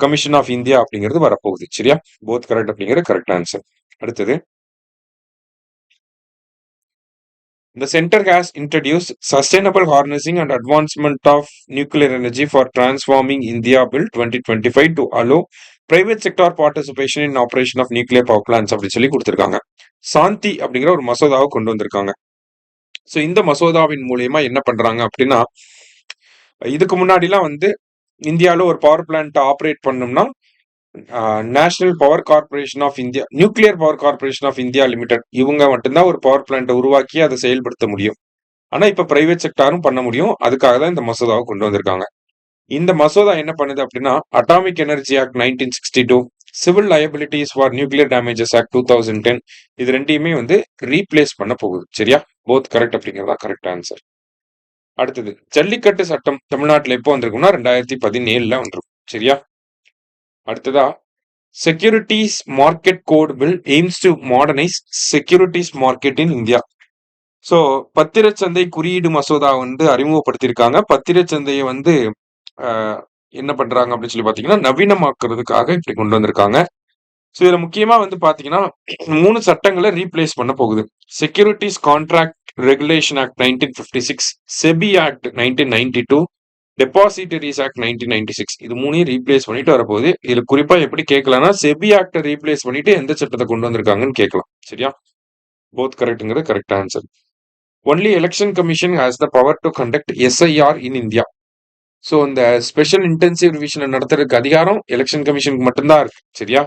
commission of India அப்படிங்கிறது வரப்போகுது. சரியா? போத் கரெக்ட் அப்படிங்கிற கரெக்ட் ஆன்சர். அடுத்தது, the center has introduced sustainable harnessing and advancement of nuclear energy for transforming India bill 2025 to allow private sector participation in operation of nuclear power plants அப்படி சொல்லி கொடுத்திருக்காங்க. சாந்தி அப்படிங்கிற ஒரு மசோதாவை கொண்டு வந்திருக்காங்க. ஸோ இந்த மசோதாவின் மூலியமா என்ன பண்றாங்க அப்படின்னா, இதுக்கு முன்னாடிலாம் வந்து இந்தியாவில் ஒரு பவர் பிளான்ட் ஆப்ரேட் பண்ணோம்னா national power corporation of India, nuclear power corporation of India limited, இவங்க மட்டும்தான் ஒரு பவர் பிளான்ட்டை உருவாக்கி அதை செயல்படுத்த முடியும். ஆனா இப்ப பிரைவேட் செக்டாரும் பண்ண முடியும். அதுக்காக தான் இந்த மசோதாவை கொண்டு வந்திருக்காங்க. இந்த மசோதா என்ன பண்ணுது அப்படின்னா, atomic energy act 1962, civil liabilities for nuclear damages act 2010, இது ரெண்டையுமே வந்து ரீப்ளேஸ் பண்ண போகுது. சரியா? போத் கரெக்ட் அப்படிங்கிறதா கரெக்ட் ஆன்சர். அடுத்தது, ஜல்லிக்கட்டு சட்டம் தமிழ்நாட்டில் எப்போ வந்திருக்கும்னா 2017 வந்திருக்கும். சரியா? அடுத்ததா, securities market code bill aims to modernise securities market in India. So பத்திரச்சந்தை குறியீடு மசோதா வந்து அறிமுகப்படுத்தியிருக்காங்க. பத்திரச்சந்தையை வந்து என்ன பண்றாங்க அப்படின்னு சொல்லி பாத்தீங்கன்னா, நவீனமாக்குறதுக்காக இப்படி கொண்டு வந்திருக்காங்க. ஸோ இதுல முக்கியமா வந்து பாத்தீங்கன்னா 3 சட்டங்களை ரீப்ளேஸ் பண்ண போகுது. Securities contract regulation act 1956, SEBI act 1992, depositories act 1996, இது 3ஐயும் ரீப்ளேஸ் பண்ணிட்டு வரப்போகுது. இதுல குறிப்பா எப்படி கேட்கலாம்னா, செபி ஆக்டை ரீப்ளேஸ் பண்ணிட்டு எந்த சட்டத்தை கொண்டு வந்திருக்காங்கன்னு கேட்கலாம். சரியா? போத் கரெக்ட்ங்கிறது correct answer. Only election commission has the power to conduct SIR in India. So இந்த ஸ்பெஷல் இன்டென்சிவ் ரிவிஷனை நடத்துறதுக்கு அதிகாரம் எலெக்ஷன் கமிஷனுக்கு மட்டும்தான் இருக்கு. சரியா?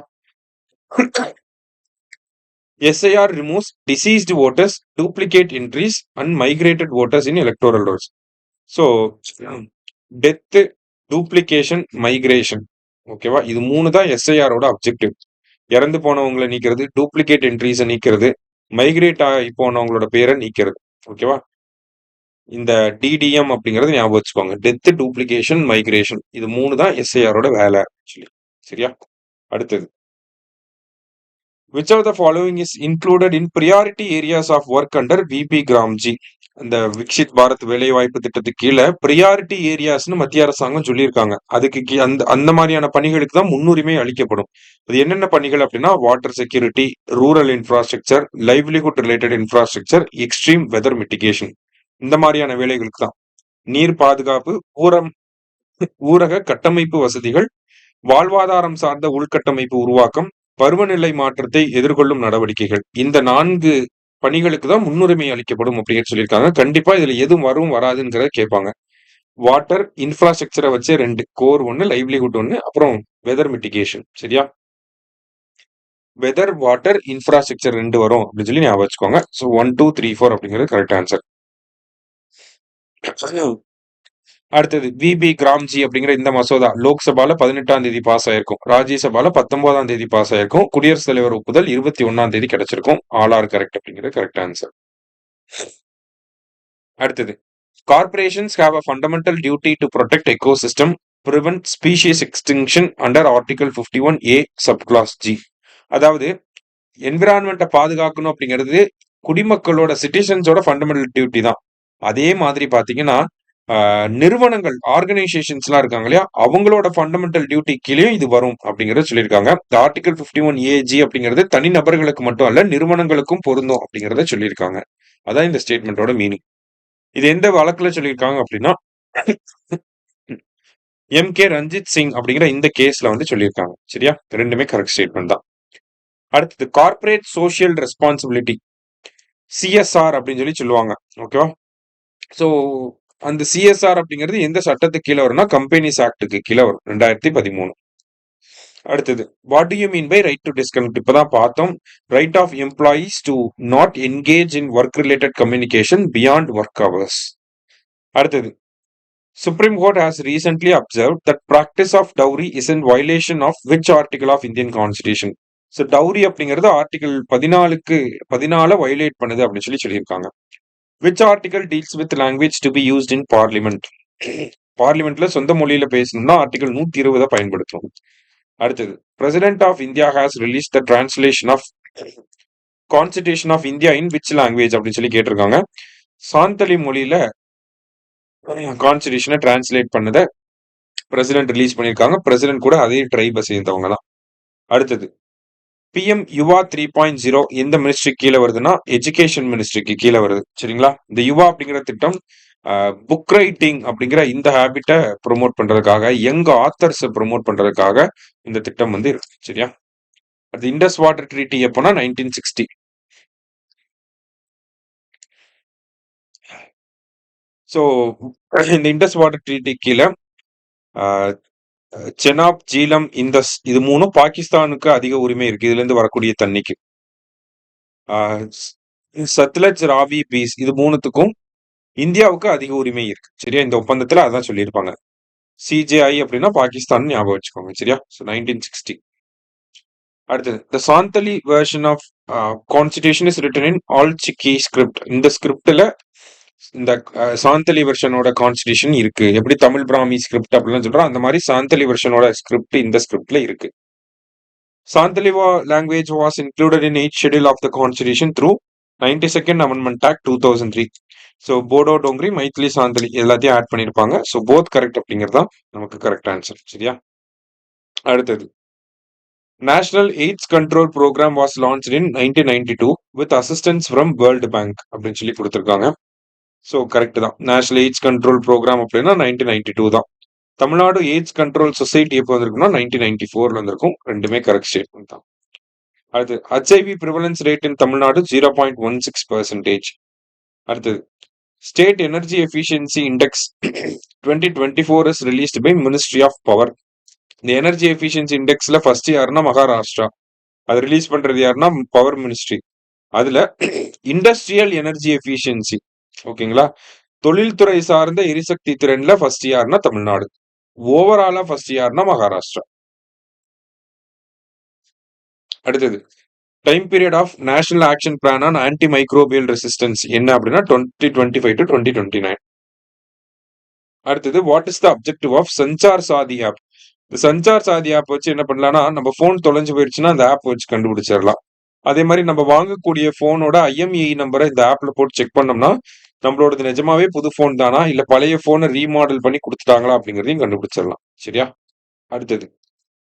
SIR removes deceased voters, duplicate entries and migrated voters in electoral rolls. So death, duplication, migration, ஓகேவா? இது 3 தான் எஸ்ஐஆரோட அப்ஜெக்டிவ். இறந்து போனவங்களை நீக்கிறது, டூப்ளிகேட் என்ட்ரிஸை நீக்கிறது, மைக்ரேட் ஆகி போனவங்களோட பேரை நீக்கிறது. ஓகேவா? இந்த டிடிஎம் அப்படிங்கறது ஞாபகம் வச்சுக்கோங்க. டெத், டூப்ளிகேஷன், மைக்ரேஷன், இது 3 தான் எஸ்ஐஆரோட வேலை. சரியா? அடுத்தது, which of the following is included in priority areas of work under VB G RAM G? இந்த விக்ஷித் பாரத் வேலைவாய்ப்பு திட்டத்துக்கு கீழே பிரியாரிட்டி ஏரியாஸ்னு மத்திய அரசாங்கம் சொல்லியிருக்காங்க. அதுக்கு அந்த அந்த மாதிரியான பணிகளுக்கு தான் முன்னுரிமை அளிக்கப்படும். அது என்னென்ன பணிகள் அப்படின்னா, water security, rural infrastructure, livelihood related infrastructure, extreme weather mitigation, இந்த மாதிரியான வேலைகளுக்கு தான். நீர் பாதுகாப்பு, ஊரக கட்டமைப்பு வசதிகள், வாழ்வாதாரம் சார்ந்த உள்கட்டமைப்பு உருவாக்கம், பருவநிலை மாற்றத்தை எதிர்கொள்ளும் நடவடிக்கைகள், இந்த 4 பணிகளுக்கு தான் முன்னுரிமை அளிக்கப்படும் அப்படின்னு சொல்லியிருக்காங்க. கண்டிப்பா இதுல எதுவும் வரும் வராதுங்கிறத கேட்பாங்க. வாட்டர் இன்ஃப்ராஸ்ட்ரக்சரை வச்சே 2, கோர் 1, லைவ்லிஹுட் 1, அப்புறம் வெதர் மிட்டிகேஷன். சரியா? வெதர், வாட்டர், இன்ஃப்ராஸ்ட்ரக்சர் 2 வரும் அப்படின்னு சொல்லி ஞாபகம் வச்சுக்கோங்க. ஸோ 1, 2, 3, 4 அப்படிங்கிறது கரெக்ட் ஆன்சர். அடுத்தது, விபி கிராம்ஜி அப்படிங்கிற இந்த மசோதா லோக்சபால 18ஆம் தேதி பாஸ் ஆயிருக்கும், ராஜ்யசபால 19ஆம் தேதி பாஸ் ஆயிருக்கும், குடியரசுத் தலைவர் ஒப்புதல் 21ஆம் தேதி கிடைச்சிருக்கும். ஆல் ஆர் கரெக்ட் அப்படிங்கிறது கரெக்ட் ஆன்சர். அடுத்தது, corporations have a fundamental duty to protect ecosystem, prevent species extinction under article 51A subclass G. அதாவது என்விரான்மெண்ட்டை பாதுகாக்கணும் அப்படிங்கிறது குடிமக்களோட, சிட்டிசன்ஸோட ஃபண்டமெண்டல் டியூட்டி தான். அதே மாதிரி பாத்தீங்கன்னா நிறுவனங்கள் ஆர்கனைசேஷன்ஸ்லாம் இருக்காங்க இல்லையா, அவங்களோட ஃபண்டமெண்டல் டியூட்டி கீழேயும் இது வரும் அப்படிங்கறத சொல்லியிருக்காங்க. இந்த ஆர்டிகல் 51 AG அப்படிங்கிறது தனிநபர்களுக்கு மட்டும் அல்ல, நிறுவனங்களுக்கும் பொருந்தும் அப்படிங்கறத சொல்லியிருக்காங்க. அதான் இந்த ஸ்டேட்மெண்டோட மீனிங். இது எந்த வழக்குல சொல்லியிருக்காங்க அப்படின்னா, M.K. ரஞ்சித் சிங் அப்படிங்கிற இந்த கேஸ்ல வந்து சொல்லியிருக்காங்க. சரியா? ரெண்டுமே கரெக்ட் ஸ்டேட்மெண்ட் தான். அடுத்தது கார்ப்பரேட் சோஷியல் ரெஸ்பான்சிபிலிட்டி, CSR அப்படின்னு சொல்லி சொல்லுவாங்க. ஓகேவா? ஸோ அந்த CSR அப்படிங்கிறது எந்த சட்டத்துக்கு கீழே வரும்னா கம்பெனிஸ் ஆக்டுக்கு கீழே வரும், 2013. அடுத்தது what do you mean by right to disconnect? இப்பதான் பார்த்தோம். Right of employees to not engage in work related communication beyond work hours. அடுத்தது Supreme Court has recently observed that practice of dowry is in violation of which article of Indian Constitution? So dowry அப்படிங்கிறது article 14 violate பண்ணுது அப்படின்னு சொல்லி சொல்லியிருக்காங்க. Which article deals with language to be used in parliament? பார்லிமெண்ட்ல சொந்த மொழியில பேசணும்னா article 120 பயன்படுத்தும். அடுத்தது president of India has release the translation of constitution of India in which language அப்படின்னு சொல்லி கேட்டிருக்காங்க. சாந்தலி மொழியில கான்ஸ்டிடியூஷனை டிரான்ஸ்லேட் பண்ணதை பிரசிடென்ட் ரிலீஸ் பண்ணியிருக்காங்க. பிரசிடென்ட் கூட அதே ட்ரைபை சேர்ந்தவங்க தான். அடுத்தது PM யுவா 3.0 எந்த மினிஸ்ட்ரிக்கு கீழே வருதுன்னா எஜுகேஷன் மினிஸ்ட்ரிக்கு கீழே வருது. சரிங்களா? இந்த யுவா அப்படிங்கிற திட்டம் புக் ரைட்டிங் அப்படிங்கிற இந்த ஹேபிட்டை ப்ரொமோட் பண்றதுக்காக, யங் ஆத்தர்ஸ் ப்ரொமோட் பண்றதுக்காக இந்த திட்டம் வந்து இருக்கு. சரியா? அது இண்டஸ் வாட்டர் ட்ரீட்டி எப்போனா 1960. ஸோ இந்த இண்டஸ் வாட்டர் ட்ரீட்டி கீழே செனாப், ஜீலம், இந்தஸ் இது மூணும் பாகிஸ்தானுக்கு அதிக உரிமை இருக்கு இதுல இருந்து வரக்கூடிய தண்ணிக்கு. சத்லஜ், ராவி, பீஸ் இது மூணுத்துக்கும் இந்தியாவுக்கு அதிக உரிமை இருக்கு. சரியா? இந்த ஒப்பந்தத்துல அதான் சொல்லியிருப்பாங்க. CJI அப்படின்னா பாகிஸ்தான் ஞாபகம் வச்சுக்கோங்க. சரியா? 1960. அடுத்தது the Santhali version of constitution is written in Ol Chiki script. இந்த ஸ்கிரிப்ட்ல இந்த சாந்தலி வெர்ஷனோட கான்ஸ்டிடியூஷன் இருக்கு. எப்படி தமிழ் பிராமி ஸ்கிரிப்ட் அப்படிலாம் சொல்றோம், அந்த மாதிரி சாந்தலி வெர்ஷனோட ஸ்கிரிப்ட் இந்த ஸ்கிரிப்ட்ல இருக்கு. Santhali language was included in 8th schedule of the constitution through 92nd Amendment Act 2003. So Bodo, Dongri, Maithili, Santhali எல்லாத்தையும் ஆட் பண்ணியிருப்பாங்க. ஸோ போத் கரெக்ட் அப்படிங்கிறது தான் நமக்கு கரெக்ட் ஆன்சர். சரியா? அடுத்தது national AIDS control programme was launched in 1992 with assistance from world bank அப்படின்னு சொல்லி கொடுத்துருக்காங்க. ஸோ கரெக்ட் தான். நேஷனல் எய்ட்ஸ் கண்ட்ரோல் ப்ரோக்ராம் அப்படின்னா 1992 தான். தமிழ்நாடு எய்ட்ஸ் கண்ட்ரோல் சொசைட்டி எப்போ வந்திருக்குன்னா 1994 வந்திருக்கும். ரெண்டுமே கரெக்ட் ஸ்டேட்மெண்ட் தான். அடுத்து HIV prevalence rate in Tamil Nadu 0.16%. அடுத்தது state energy efficiency index 2024 is released by ministry of power. இந்த எனர்ஜி எஃபிஷியன்சி இண்டெக்ஸ்ல ஃபர்ஸ்ட் யாருன்னா மகாராஷ்டிரா, அது ரிலீஸ் பண்றது யாருன்னா பவர் மினிஸ்ட்ரி. அதுல இண்டஸ்ட்ரியல் எனர்ஜி எஃபிஷியன்சி, ஓகேங்களா, தொழில்துறை சார்ந்த எரிசக்தி திறன்ல ஃபர்ஸ்ட் யாருன்னா தமிழ்நாடு, ஓவராலா ஃபர்ஸ்ட் யாருன்னா மகாராஷ்டிரா. அடுத்தது time period of national action plan on antimicrobial resistance என்ன அப்படின்னா 2025 to 2029. அடுத்தது what is the objective of Sanchar Saathi app? இந்த சஞ்சார் சாதி ஆப் வச்சு என்ன பண்ணலாம்னா, நம்ம போன் தொலைஞ்சு போயிடுச்சுன்னா அந்த ஆப் வச்சு கண்டுபிடிச்சிடலாம். அதே மாதிரி நம்ம வாங்கக்கூடிய போனோட IMEI நம்பரை இந்த ஆப்ல போட்டு செக் பண்ணோம்னா நம்மளோடது நிஜமாவே புது போன் தானா இல்ல பழைய போனை ரீமாடல் பண்ணி கொடுத்துட்டாங்களா அப்படிங்கறதையும் கண்டுபிடிச்சிடலாம். சரியா? அடுத்தது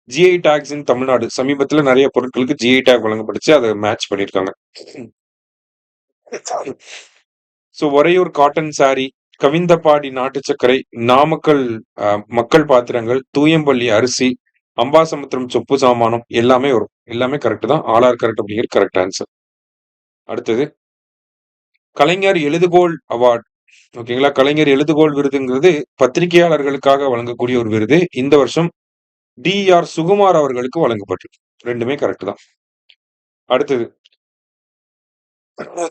GI டேக்ஸ் இன் தமிழ்நாடு. சமீபத்துல நிறைய பொருட்களுக்கு GI டேக் வழங்கப்பட்டுச்சு, அதை மேட்ச் பண்ணிருக்காங்க. ஸோ ஒரையூர் காட்டன் சாரி, கவிந்தபாடி நாட்டு சர்க்கரை, நாமக்கல் மக்கள் பாத்திரங்கள், தூயம்பள்ளி அரிசி, அம்பாசமுத்திரம் சொப்பு சாமானம் எல்லாமே வரும். எல்லாமே கரெக்ட் தான். ஆர்ஆர் கரெக்ட் அப்படிங்கிற கரெக்ட் ஆன்சர். அடுத்தது கலைஞர் எழுதுகோள் அவார்ட். ஓகேங்களா? கலைஞர் எழுதுகோள் விருதுங்கிறது பத்திரிகையாளர்களுக்காக வழங்கக்கூடிய ஒரு விருது. இந்த வருஷம் DR சுகுமார் அவர்களுக்கு வழங்கப்பட்டிருக்கு. ரெண்டுமே கரெக்ட் தான். அடுத்தது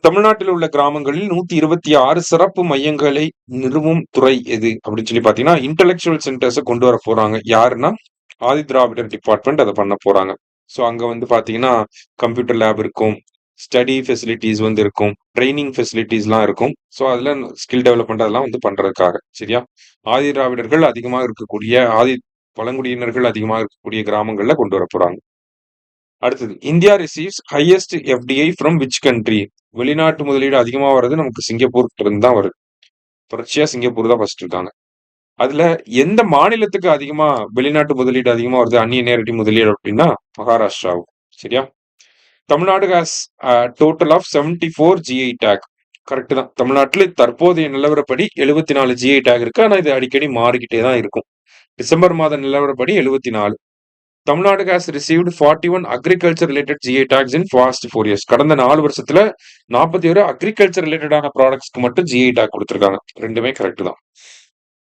தமிழ்நாட்டில் உள்ள கிராமங்களில் 126 சிறப்பு மையங்களை நிறுவும் துறை எது அப்படின்னு சொல்லி பாத்தீங்கன்னா இன்டெலெக்சுவல் சென்டர்ஸை கொண்டு வர போறாங்க. யாருன்னா ஆதி திராவிடர் டிபார்ட்மெண்ட் அதை பண்ண போறாங்க. ஸோ அங்க வந்து பாத்தீங்கன்னா கம்ப்யூட்டர் லேப் இருக்கும், ஸ்டடி ஃபெசிலிட்டிஸ் வந்து இருக்கும், ட்ரைனிங் ஃபெசிலிட்டிஸ்லாம் இருக்கும். ஸோ அதுல ஸ்கில் டெவலப்மெண்ட் அதெல்லாம் வந்து பண்றதுக்காக. சரியா? ஆதி திராவிடர்கள் அதிகமாக இருக்கக்கூடிய, பழங்குடியினர்கள் அதிகமாக இருக்கக்கூடிய கிராமங்கள்ல கொண்டு வர போறாங்க. அடுத்தது India receives highest FDI from which country? வெளிநாட்டு முதலீடு அதிகமா வர்றது நமக்கு சிங்கப்பூர் இருந்து தான் வருது. தொடர்ச்சியா சிங்கப்பூர் தான் ஃபர்ஸ்ட் இருக்காங்க. அதுல எந்த மாநிலத்துக்கு அதிகமா வெளிநாட்டு முதலீடு அதிகமா வருது, அந்நிய நேரடி முதலீடு அப்படின்னா மகாராஷ்டிராவும். சரியா? Tamil Nadu has total of 74 GI tag. Correct தான். தமிழ்நாட்டுல தற்போதைய நிலவரப்படி 74 ஜிஐ டேக் இருக்கு. ஆனா இது அடிக்கடி மாறிக்கிட்டே தான் இருக்கும். டிசம்பர் மாத நிலவரப்படி 74. Tamil Nadu has received 41 agriculture related GI tags in past 4 years. கடந்த 4 வருஷத்துல 41 அக்ரிகல்ச்சர் ரிலேட்டடான ப்ராடக்ட்ஸ்க்கு மட்டும் ஜிஐ டேக் கொடுத்திருக்காங்க. ரெண்டுமே கரெக்ட் தான்.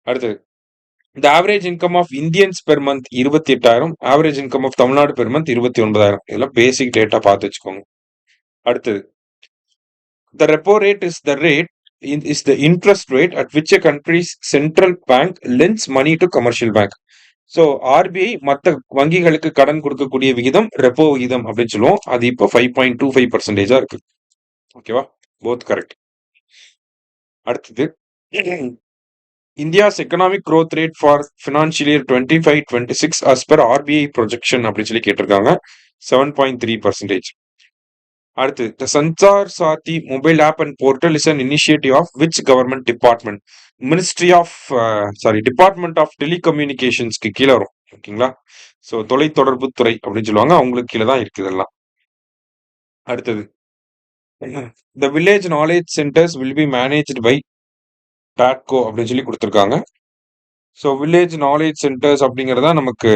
அடுத்தது, இந்த average income of Indians per month 28,000. Average income of Tamil Nadu per month 29,000. இதெல்லாம் பேசிக் டேட்டா பார்த்து வச்சுக்கோங்க. அடுத்தது, the repo rate is the interest rate at which a country's central bank lends money to commercial bank. So RBI மற்ற வங்கிகளுக்கு கடன் கொடுக்கக்கூடிய விகிதம் repo விகிதம் அப்படின்னு சொல்லுவோம். அது இப்போ 5.25% இருக்கு. ஓகேவா? Both correct. அடுத்தது, India's economic growth rate for financial year 25-26 as per RBI projection அப்படின்னு சொல்லி கேட்டிருக்காங்க. 7.3%. அடுத்து, the Sanchar Saathi mobile app and portal is an initiative of which government department? Department of டெலிகம்யூனிகேஷன்ஸ்க்கு கீழே வரும். ஓகேங்களா? ஸோ தொலைத்தொடர்பு துறை அப்படின்னு சொல்லுவாங்க. அவங்களுக்கு கீழே தான் இருக்கு இதெல்லாம். அடுத்தது, the village knowledge centers will be managed by TADCO அப்படின்னு சொல்லி கொடுத்துருக்காங்க. ஸோ வில்லேஜ் நாலேஜ் சென்டர்ஸ் அப்படிங்கிறதா நமக்கு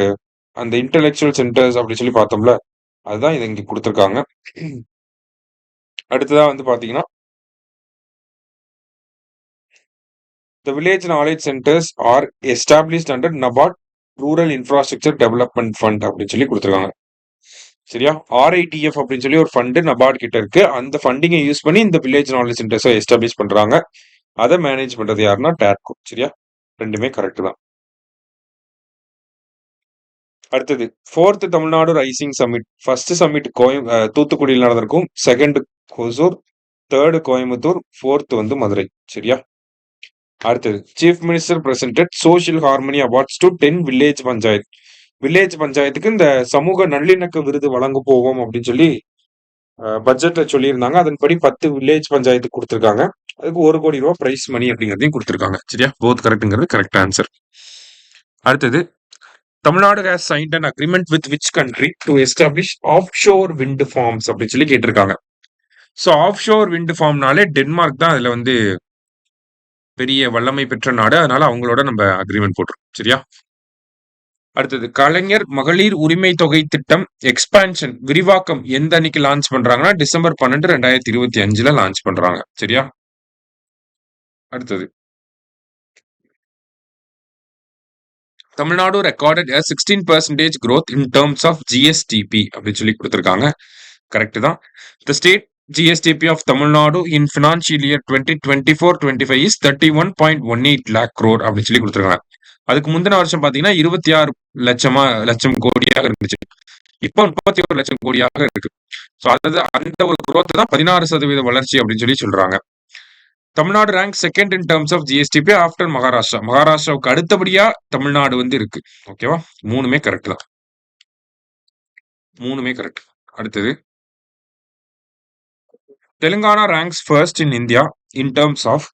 அந்த இன்டெலெக்சுவல் சென்டர்ஸ் அப்படின்னு சொல்லி பார்த்தோம்ல, அதுதான் இதை இங்க கொடுத்துருக்காங்க. அடுத்ததா வந்து பாத்தீங்கன்னா, the village knowledge centers are established under NABARD rural infrastructure development fund அப்படின்னு சொல்லி கொடுத்துருக்காங்க. சரியா? ஆர்ஐடிஎஃப் அப்படின்னு சொல்லி ஒரு ஃபண்டு நபார்ட் கிட்ட இருக்கு. அந்த ஃபண்டிங்கை யூஸ் பண்ணி இந்த வில்லேஜ் நாலேஜ் சென்டர்ஸை எஸ்டாப்ளிஷ் பண்றாங்க. அதை மேனேஜ் பண்றது யாருன்னா டாட்கோ. சரியா? ரெண்டுமே கரெக்ட் தான். அடுத்தது, 4th Tamil Nadu rising summit. First summit தூத்துக்குடியில் நடந்திருக்கும். Second Hosur, third Coimbatore, 4th வந்து மதுரை. சரியா? அடுத்தது, chief minister presented social harmony awards to 10 village panchayat. Village பஞ்சாயத்துக்கு இந்த சமூக நல்லிணக்க விருது வழங்க போவோம் அப்படின்னு சொல்லி பட்ஜெட்ல சொல்லியிருந்தாங்க. அதன்படி 10 வில்லேஜ் பஞ்சாயத்து கொடுத்திருக்காங்க. அதுக்கு 1 கோடி ரூபாய் பிரைஸ் மணி அப்படிங்கிறதையும் கொடுத்திருக்காங்க. சரியா? போத் கரெக்ட்ங்கிறது கரெக்ட் ஆன்சர். அடுத்தது, Tamil Nadu has signed an agreement with which country to establish offshore wind farms அப்படின்னு சொல்லி கேட்டிருக்காங்க. ஸோ ஆஃப் ஷோர் விண்ட் ஃபார்ம்னாலே டென்மார்க் தான் அதுல வந்து பெரிய வல்லமை பெற்ற நாடு. அதனால அவங்களோட நம்ம அக்ரிமெண்ட் போட்டுரும். சரியா? அடுத்தது, கலைஞர் மகளிர் உரிமை தொகை திட்டம் எக்ஸ்பான்ஷன் விரிவாக்கம் எந்த அன்னைக்கு லான்ச் பண்றாங்கன்னா டிசம்பர் 12, 2025 லான்ச் பண்றாங்க. சரியா? அடுத்தது, Tamil Nadu recorded 16% growth in terms of GSTP அப்படின்னு சொல்லி கொடுத்திருக்காங்க. கரெக்ட் தான். The state GSTP of Tamil Nadu in financial year 2024-25 is 31.18 lakh crore அப்படின்னு சொல்லி கொடுத்திருக்காங்க. அதுக்கு முந்தின வருஷம் பாத்தீங்கன்னா 26 லட்சம் கோடியாக இருந்துச்சு. இப்போ 31 லட்சம் கோடியாக இருக்கு. ஸோ அது அந்த ஒரு growth தான் 16% வளர்ச்சி அப்படின்னு சொல்லி சொல்றாங்க. Tamil Nadu rank second in terms of GSDP after Maharashtra. மகாராஷ்டிராவுக்கு அடுத்தபடியா தமிழ்நாடு வந்து இருக்கு. ஓகேவா? மூணுமே கரெக்ட் தான். மூணுமே கரெக்ட். அடுத்தது, Telangana ranks first in India in terms of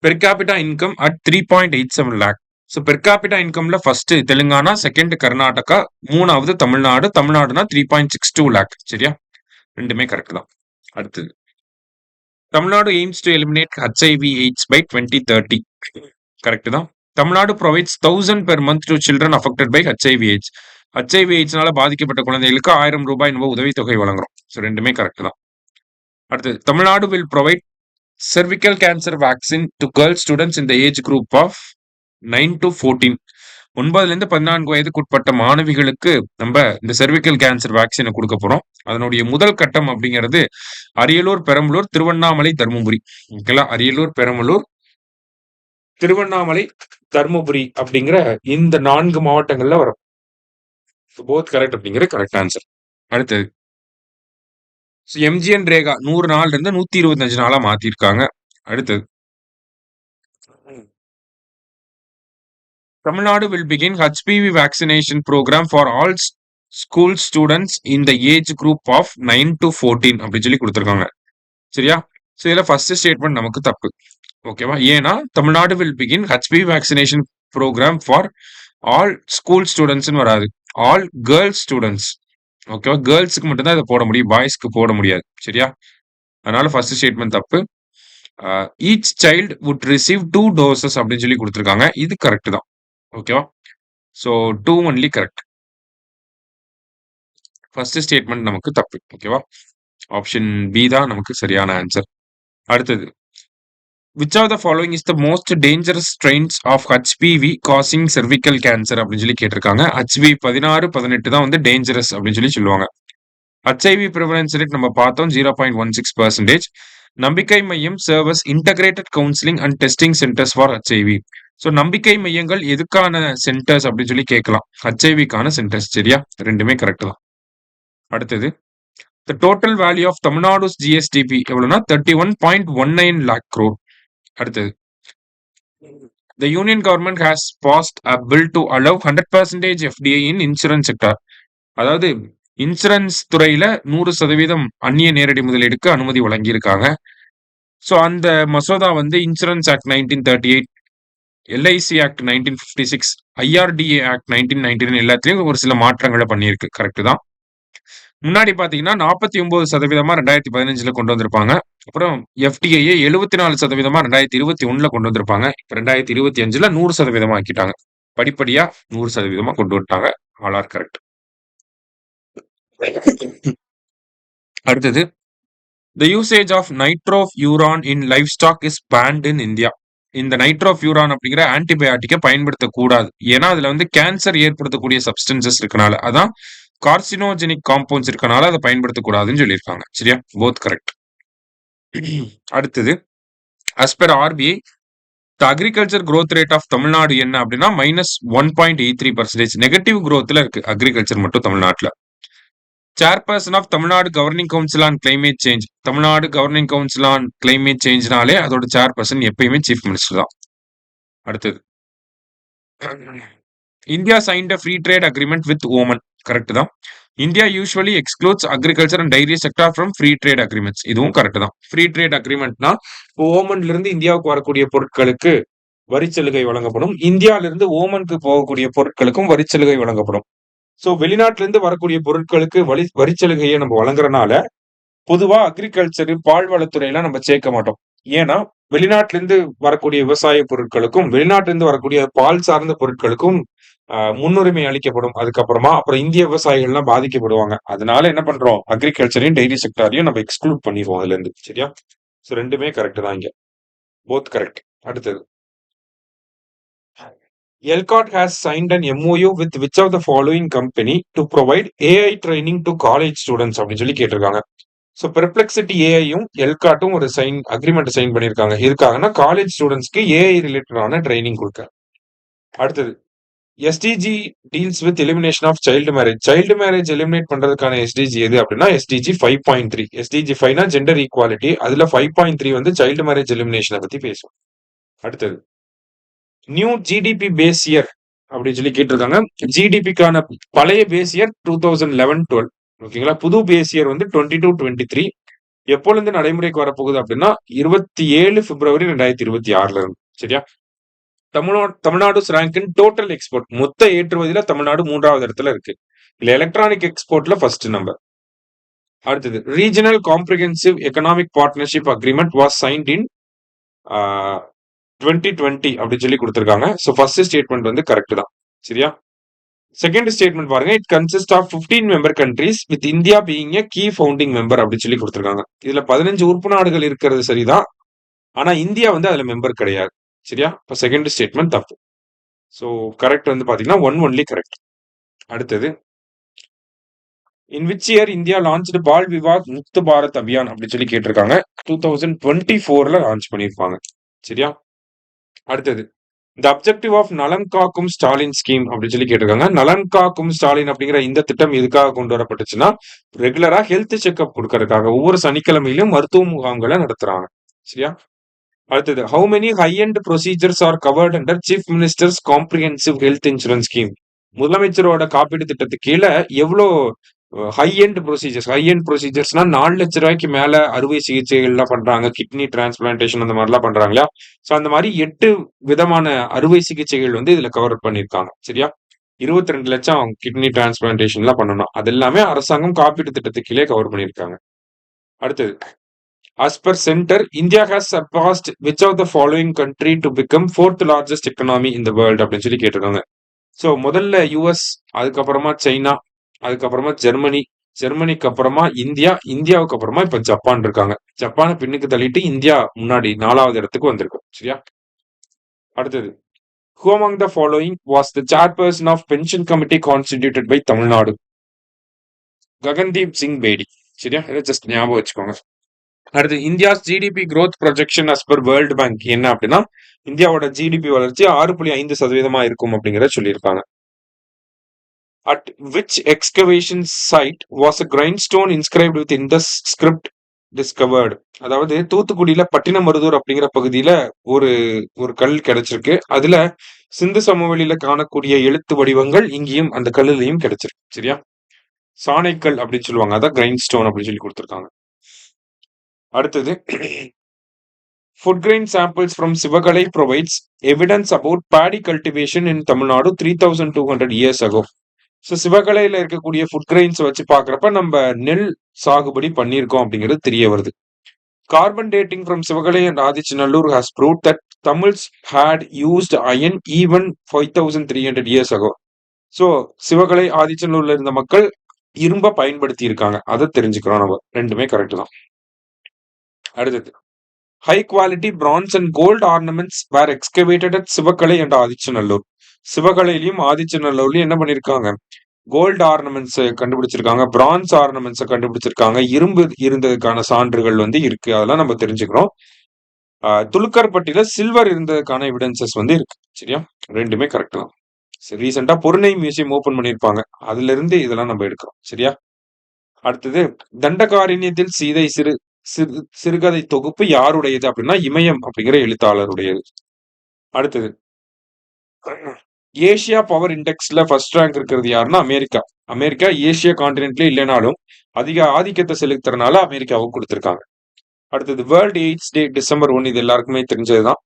per capita income at 3.87 lakh. So per capita இன்கம்ல ஃபர்ஸ்ட் தெலுங்கானா, செகண்ட் கர்நாடகா, மூணாவது தமிழ்நாடு. தமிழ்நாடுனா 3.62 lakh. சரியா? ரெண்டுமே கரெக்ட் தான். அடுத்தது, Tamil Nadu aims to eliminate HIV AIDS by 2030. Correct தான். Tamil Nadu provides 1000 per month to children affected by HIV AIDS. HIV எய்ட்ஸ்னால பாதிக்கப்பட்ட குழந்தைகளுக்கு 1000 ரூபாய் நம்ம உதவித்தொகை வழங்குறோம். ஸோ ரெண்டுமே கரெக்ட் தான். அடுத்தது, Tamil Nadu will provide cervical cancer vaccine to girl students in the age group of 9 to 14. 9-14 வயதுக்கு உட்பட்ட மாணவிகளுக்கு நம்ம இந்த செர்விக்கல் கேன்சர் வேக்சினை கொடுக்க போறோம். அதனுடைய முதல் கட்டம் அப்படிங்கிறது அரியலூர், பெரம்பலூர், திருவண்ணாமலை, தருமபுரி. ஓகேங்களா? அரியலூர், பெரம்பலூர், திருவண்ணாமலை, தருமபுரி அப்படிங்கிற இந்த 4 மாவட்டங்கள்ல வரும். போத் கரெக்ட் அப்படிங்கிற கரெக்ட் ஆன்சர். அடுத்தது, எம்ஜிஎன் ரேகா 100 நாள்ல இருந்து 125 நாளா மாத்திருக்காங்க. அடுத்தது, Tamil Nadu will begin HPV vaccination program for all school students in the age group of 9 to 14 அப்படின்னு சொல்லி கொடுத்திருக்காங்க. சரியா? ஸோ இதுல ஃபர்ஸ்ட் ஸ்டேட்மெண்ட் நமக்கு தப்பு. ஓகேவா? ஏன்னா Tamil Nadu will begin HPV vaccination programme for all school ஸ்டூடெண்ட்ஸ்னு வராது. All girls students. ஓகேவா? கேர்ள்ஸ்க்கு மட்டும் தான் இத போட முடியும். பாய்ஸ்க்கு போட முடியாது. சரியா? அதனால ஃபர்ஸ்ட் ஸ்டேட்மெண்ட் தப்பு. Each child would receive 2 doses அப்படின்னு சொல்லி குடுத்துருக்காங்க. இது கரெக்ட் தான். ஓகேவா? So 2 only correct. First statement நமக்கு தப்பு. ஓகேவா? ஆப்ஷன் பி தான் நமக்கு சரியான ஆன்சர். அடுத்தது. Which of the following is the most dangerous strains of HPV causing cervical cancer அப்படின்னு சொல்லி கேட்டிருக்காங்க. ஹெச்பி 16, 18 தான் வந்து டேஞ்சரஸ் அப்படின்னு சொல்லி சொல்லுவாங்க. ஹெச்ஐவி ப்ரிவலன்ஸ் ரேட் நம்ம பார்த்தோம் 0.16%. Nambikkai Maiyam serves integrated counselling and testing centres for HIV. So நம்பிக்கை மையங்கள் எதுக்கான சென்டர்ஸ் அப்படின்னு சொல்லி கேட்கலாம். ஹெச்ஐவிக்கான சென்டர்ஸ். சரியா? ரெண்டுமே கரெக்ட் தான். அடுத்தது. The total value of Tamil Nadu's GSDP எவ்வளவுனா 31.19 lakh crore. அடுத்தது. The union government has passed a bill to allow 100% FDI in insurance sector. அதாவது இன்சூரன்ஸ் துறையில 100% அந்நிய நேரடி முதலீடுக்கு அனுமதி வழங்கியிருக்காங்க. ஸோ அந்த மசோதா வந்து insurance act 1938, LIC act 1956, IRDA act 1999 எல்லாத்துலயும் ஒரு சில மாற்றங்களை பண்ணியிருக்கு. கரெக்ட் தான். முன்னாடி பாத்தீங்கன்னா 49% 2015 கொண்டு வந்திருப்பாங்க. அப்புறம் எஃப்டிஐ 74% 2021 கொண்டு வந்திருப்பாங்க. இப்ப 2025 100% ஆக்கிட்டாங்க. படிப்படியா 100% கொண்டு வந்துட்டாங்க. All are correct. அடுத்தது. The usage of nitrofuran in livestock is banned in India. இந்த நைட்ரோஃபியூரான் அப்படிங்கிற ஆன்டிபயாட்டிக்கை பயன்படுத்தக்கூடாது. ஏன்னா அதுல வந்து கேன்சர் ஏற்படுத்தக்கூடிய சப்ஸ்டன்சஸ் இருக்கனால, அதான் கார்சினோஜெனிக் காம்பவுண்ட்ஸ் இருக்கனால அதை பயன்படுத்தக்கூடாதுன்னு சொல்லியிருக்காங்க. சரியா? Both correct. அடுத்தது. as per RBI, the agriculture growth rate of Tamil Nadu என்ன அப்படின்னா -1.83%. நெகட்டிவ் growthல இருக்கு அக்ரிகல்ச்சர் மட்டும் தமிழ்நாட்டுல. Chairperson of Tamil Nadu governing council on climate change. Tamil Nadu governing council on climate சேஞ்ச்னாலே அதோட சேர்பர்சன் எப்பயுமே சீஃப் மினிஸ்டர் தான். அடுத்தது. India signed a free trade agreement with Oman. Correct தான். India usually excludes agriculture and dairy sector from free trade agreements. இதுவும் correct தான். Free trade அக்ரிமெண்ட்னா ஓமன்ல இருந்து இந்தியாவுக்கு வரக்கூடிய பொருட்களுக்கு வரிச்சலுகை வழங்கப்படும். இந்தியாவில இருந்து ஓமனுக்கு போகக்கூடிய பொருட்களுக்கும் வரிச்சலுகை வழங்கப்படும். சோ வெளிநாட்டுல இருந்து வரக்கூடிய பொருட்களுக்கு வரிச்சலுகையை நம்ம வழங்குறனால பொதுவா அக்ரிகல்ச்சர், பால்வளத்துறையெல்லாம் நம்ம சேர்க்க மாட்டோம். ஏன்னா வெளிநாட்டுல இருந்து வரக்கூடிய விவசாய பொருட்களுக்கும் வெளிநாட்டுல இருந்து வரக்கூடிய பால் சார்ந்த பொருட்களுக்கும் முன்னுரிமை அளிக்கப்படும். அதுக்கப்புறமா அப்புறம் இந்திய விவசாயிகள் எல்லாம் பாதிக்கப்படுவாங்க. அதனால என்ன பண்றோம், அக்ரிகல்ச்சரையும் டைரி செக்டாரையும் நம்ம எக்ஸ்க்ளூட் பண்ணிடுவோம் அதுல இருந்து. சரியா? சோ ரெண்டுமே கரெக்ட் தான் இங்க. Both correct. அடுத்தது. ELCOT has signed an MOU with which of the following company to provide AI training to college students அப்படின்னு சொல்லி கேட்டிருக்காங்க. ஸோ பெர்ப்ளெக்சிட்டி ஏஐயும் எல்காட்டும் ஒரு அக்ரிமெண்ட் சைன் பண்ணியிருக்காங்க. எதுக்காகனா காலேஜ் ஸ்டூடெண்ட்ஸ்க்கு ஏஐ ரிலேட்டடான ட்ரைனிங் கொடுக்க. அடுத்தது. SDG deals with elimination of child marriage. Child marriage eliminate பண்றதுக்கான எஸ்டிஜி எது அப்படின்னா எஸ்டிஜி 5.3. எஸ்டிஜி 5னா ஜெண்டர் ஈக்குவாலிட்டி. அதுல 5.3 வந்து சைல்டு மேரேஜ் எலிமினேஷனை பத்தி பேசும். அடுத்தது. நியூ ஜிடிபி பேஸ் இயர் அப்படின்னு சொல்லி கேட்டிருக்காங்க. ஜிடிபிக்கான பழைய பேஸ் இயர் 2011-12. ஓகேங்களா? புது பேஸ் இயர் வந்து 22-23. எப்போல இருந்து நடைமுறைக்கு வரப்போகுது அப்படின்னா 27 பிப்ரவரி 2026 இருந்து. சரியா? Tamil Nadu rank in total export. மொத்த ஏற்றுமதியில தமிழ்நாடு 3வது இடத்துல இருக்கு. இல்ல எலக்ட்ரானிக் எக்ஸ்போர்ட்ல ஃபர்ஸ்ட் நம்பர். அடுத்தது. Regional comprehensive economic partnership agreement was signed in 2020 அப்படின்னு சொல்லி கொடுத்திருக்காங்க. சோ ஃபர்ஸ்ட் ஸ்டேட்மெண்ட் வந்து கரெக்ட் தான். சரியா? செகண்ட் ஸ்டேட்மெண்ட் பாருங்க. It consist of 15 member countries with India being a key founding member அப்படின்னு சொல்லி கொடுத்திருக்காங்க. இதுல 15 உறுப்பு நாடுகள் இருக்கிறது சரிதான். ஆனா இந்தியா வந்து அதுல மெம்பர் கிடையாது. சரியா? இப்ப செகண்ட் ஸ்டேட்மெண்ட் தப்பு. சோ கரெக்ட் வந்து பாத்தீங்கன்னா 1 ஒன்லி கரெக்ட். அடுத்தது. In which year India launched Bal Vivah Mukt Bharat Abhiyan அப்படின்னு சொல்லி கேட்டிருக்காங்க. 2024ல லான்ச் பண்ணிருப்பாங்க. சரியா? அடுத்தது. த அப்ஜெக்டிவ் ஆஃப் நலன் காக்கும் ஸ்டாலின் ஸ்கீம் அப்படின்னு சொல்லி கேட்டிருக்காங்க. நலன் காக்கும் ஸ்டாலின் அப்படிங்கிற இந்த திட்டம் எதுக்காக கொண்டு வரப்பட்டுச்சுன்னா ரெகுலரா ஹெல்த் செக்அப் கொடுக்கறதுக்காக ஒவ்வொரு சனிக்கிழமையிலும் மருத்துவ முகாம்களை நடத்துறாங்க. சரியா? அடுத்தது. How many high end procedures are covered under chief minister's comprehensive health insurance scheme. முதலமைச்சரோட காப்பீடு திட்டத்துக்கு கீழே எவ்வளவு ஹை எண்ட் ப்ரொசீஜர்ஸ்னா 4 லட்ச ரூபாய்க்கு மேல அறுவை சிகிச்சைகள்லாம் பண்றாங்க, கிட்னி டிரான்ஸ்பிளான்டேஷன் அந்த மாதிரிலாம் பண்றாங்க இல்லையா? ஸோ அந்த மாதிரி 8 விதமான அறுவை சிகிச்சைகள் வந்து இதுல கவர் பண்ணியிருக்காங்க. சரியா? 22 லட்சம் கிட்னி டிரான்ஸ்பிளான்டேஷன்லாம் பண்ணணும். அது எல்லாமே அரசாங்கம் காப்பீட்டு திட்டத்துக்கு கீழே கவர் பண்ணியிருக்காங்க. அடுத்தது, as per center, India has surpassed which of the following country to become fourth largest economy in the world அப்படின்னு சொல்லி கேட்டிருக்காங்க. ஸோ முதல்ல யுஎஸ், அதுக்கப்புறமா சைனா, அதுக்கப்புறமா ஜெர்மனி, ஜெர்மனிக்கு அப்புறமா இந்தியா, இந்தியாவுக்கு அப்புறமா இப்ப ஜப்பான் இருக்காங்க. ஜப்பானை பின்னுக்கு தள்ளிட்டு இந்தியா முன்னாடி 4வது இடத்துக்கு வந்திருக்கும். சரியா? அடுத்தது, who among the following was the chairperson of pension committee constituted by Tamil Nadu? Gagandeep Singh Bedi. சரியா? இதை ஜஸ்ட் ஞாபகம் வச்சுக்கோங்க. அடுத்து, India's GDP growth projection as per world bank என்ன அப்படின்னா, இந்தியாவோட ஜிடிபி வளர்ச்சி 6.5% இருக்கும் அப்படிங்கறத சொல்லியிருக்காங்க. At which excavation site was a grindstone inscribed with Indus script discovered? அதாவது தூத்துக்குடியில பட்டினமருதூர் அப்படிங்கிற பகுதியில ஒரு ஒரு கல் கிடைச்சிருக்கு. அதுல சிந்து சமவெளியில காணக்கூடிய எழுத்து வடிவங்கள் இங்கேயும் அந்த கல்லுலையும் கிடைச்சிருக்கு. சரியா? சாணைக்கல் அப்படின்னு சொல்லுவாங்க. அதான் கிரைண்ட் ஸ்டோன் அப்படின்னு சொல்லி கொடுத்திருக்காங்க. அடுத்தது, food grain samples from Sivakalai provides evidence about paddy cultivation in Tamil Nadu 3200 years ago. So சிவகலையில இருக்கக்கூடிய ஃபுட் கிரெயின்ஸ் வச்சு பார்க்குறப்ப நம்ம நெல் சாகுபடி பண்ணியிருக்கோம் அப்படிங்கிறது தெரிய வருது. Carbon dating from Sivakalai and Adichanallur has proved that Tamils had used iron even 5300 years ago. So Sivakalai ஆதிச்சநல்லூர்ல இருந்த மக்கள் இரும்ப பயன்படுத்தி இருக்காங்க. அதை தெரிஞ்சுக்கிறோம் நம்ம. ரெண்டுமே கரெக்ட் தான். அடுத்தது, high quality bronze and gold ornaments were excavated at Sivakalai and Adichanallur. சிவகலையிலயும் ஆதிச்சநல்லூர்லயும் என்ன பண்ணிருக்காங்க? கோல்டு ஆர்னமெண்ட்ஸ் கண்டுபிடிச்சிருக்காங்க, பிரான்ஸ் ஆர்னமெண்ட்ஸ் கண்டுபிடிச்சிருக்காங்க, இரும்பு இருந்ததுக்கான சான்றுகள் வந்து இருக்கு. அதெல்லாம் நம்ம தெரிஞ்சுக்கிறோம். துலுக்கர்பட்டியில சில்வர் இருந்ததுக்கான எவிடன்சஸ் வந்து இருக்கு. சரியா? ரெண்டுமே கரெக்ட் தான். ரீசெண்டா பொருணை மியூசியம் ஓபன் பண்ணிருப்பாங்க, அதுல இருந்து இதெல்லாம் நம்ம எடுக்கிறோம். சரியா? அடுத்தது, தண்டகாரண்யத்தில் சீதை சிறுகதை தொகுப்பு யாருடையது அப்படின்னா இமயம் அப்படிங்கிற எழுத்தாளருடையது. அடுத்தது, ஏசியா பவர் இண்டெக்ஸ்ல ஃபர்ஸ்ட் ரேங்க் இருக்கிறது யாருன்னா அமெரிக்கா. அமெரிக்கா ஏசியா கான்டினென்ட்ல இல்லைனாலும் அதிக ஆதிக்கத்தை செலுத்துறதுனால அமெரிக்காவுக்கு கொடுத்திருக்காங்க. அடுத்தது, வேர்ல்ட் எய்ட்ஸ் டே December 1. இது எல்லாருக்குமே தெரிஞ்சதுதான்.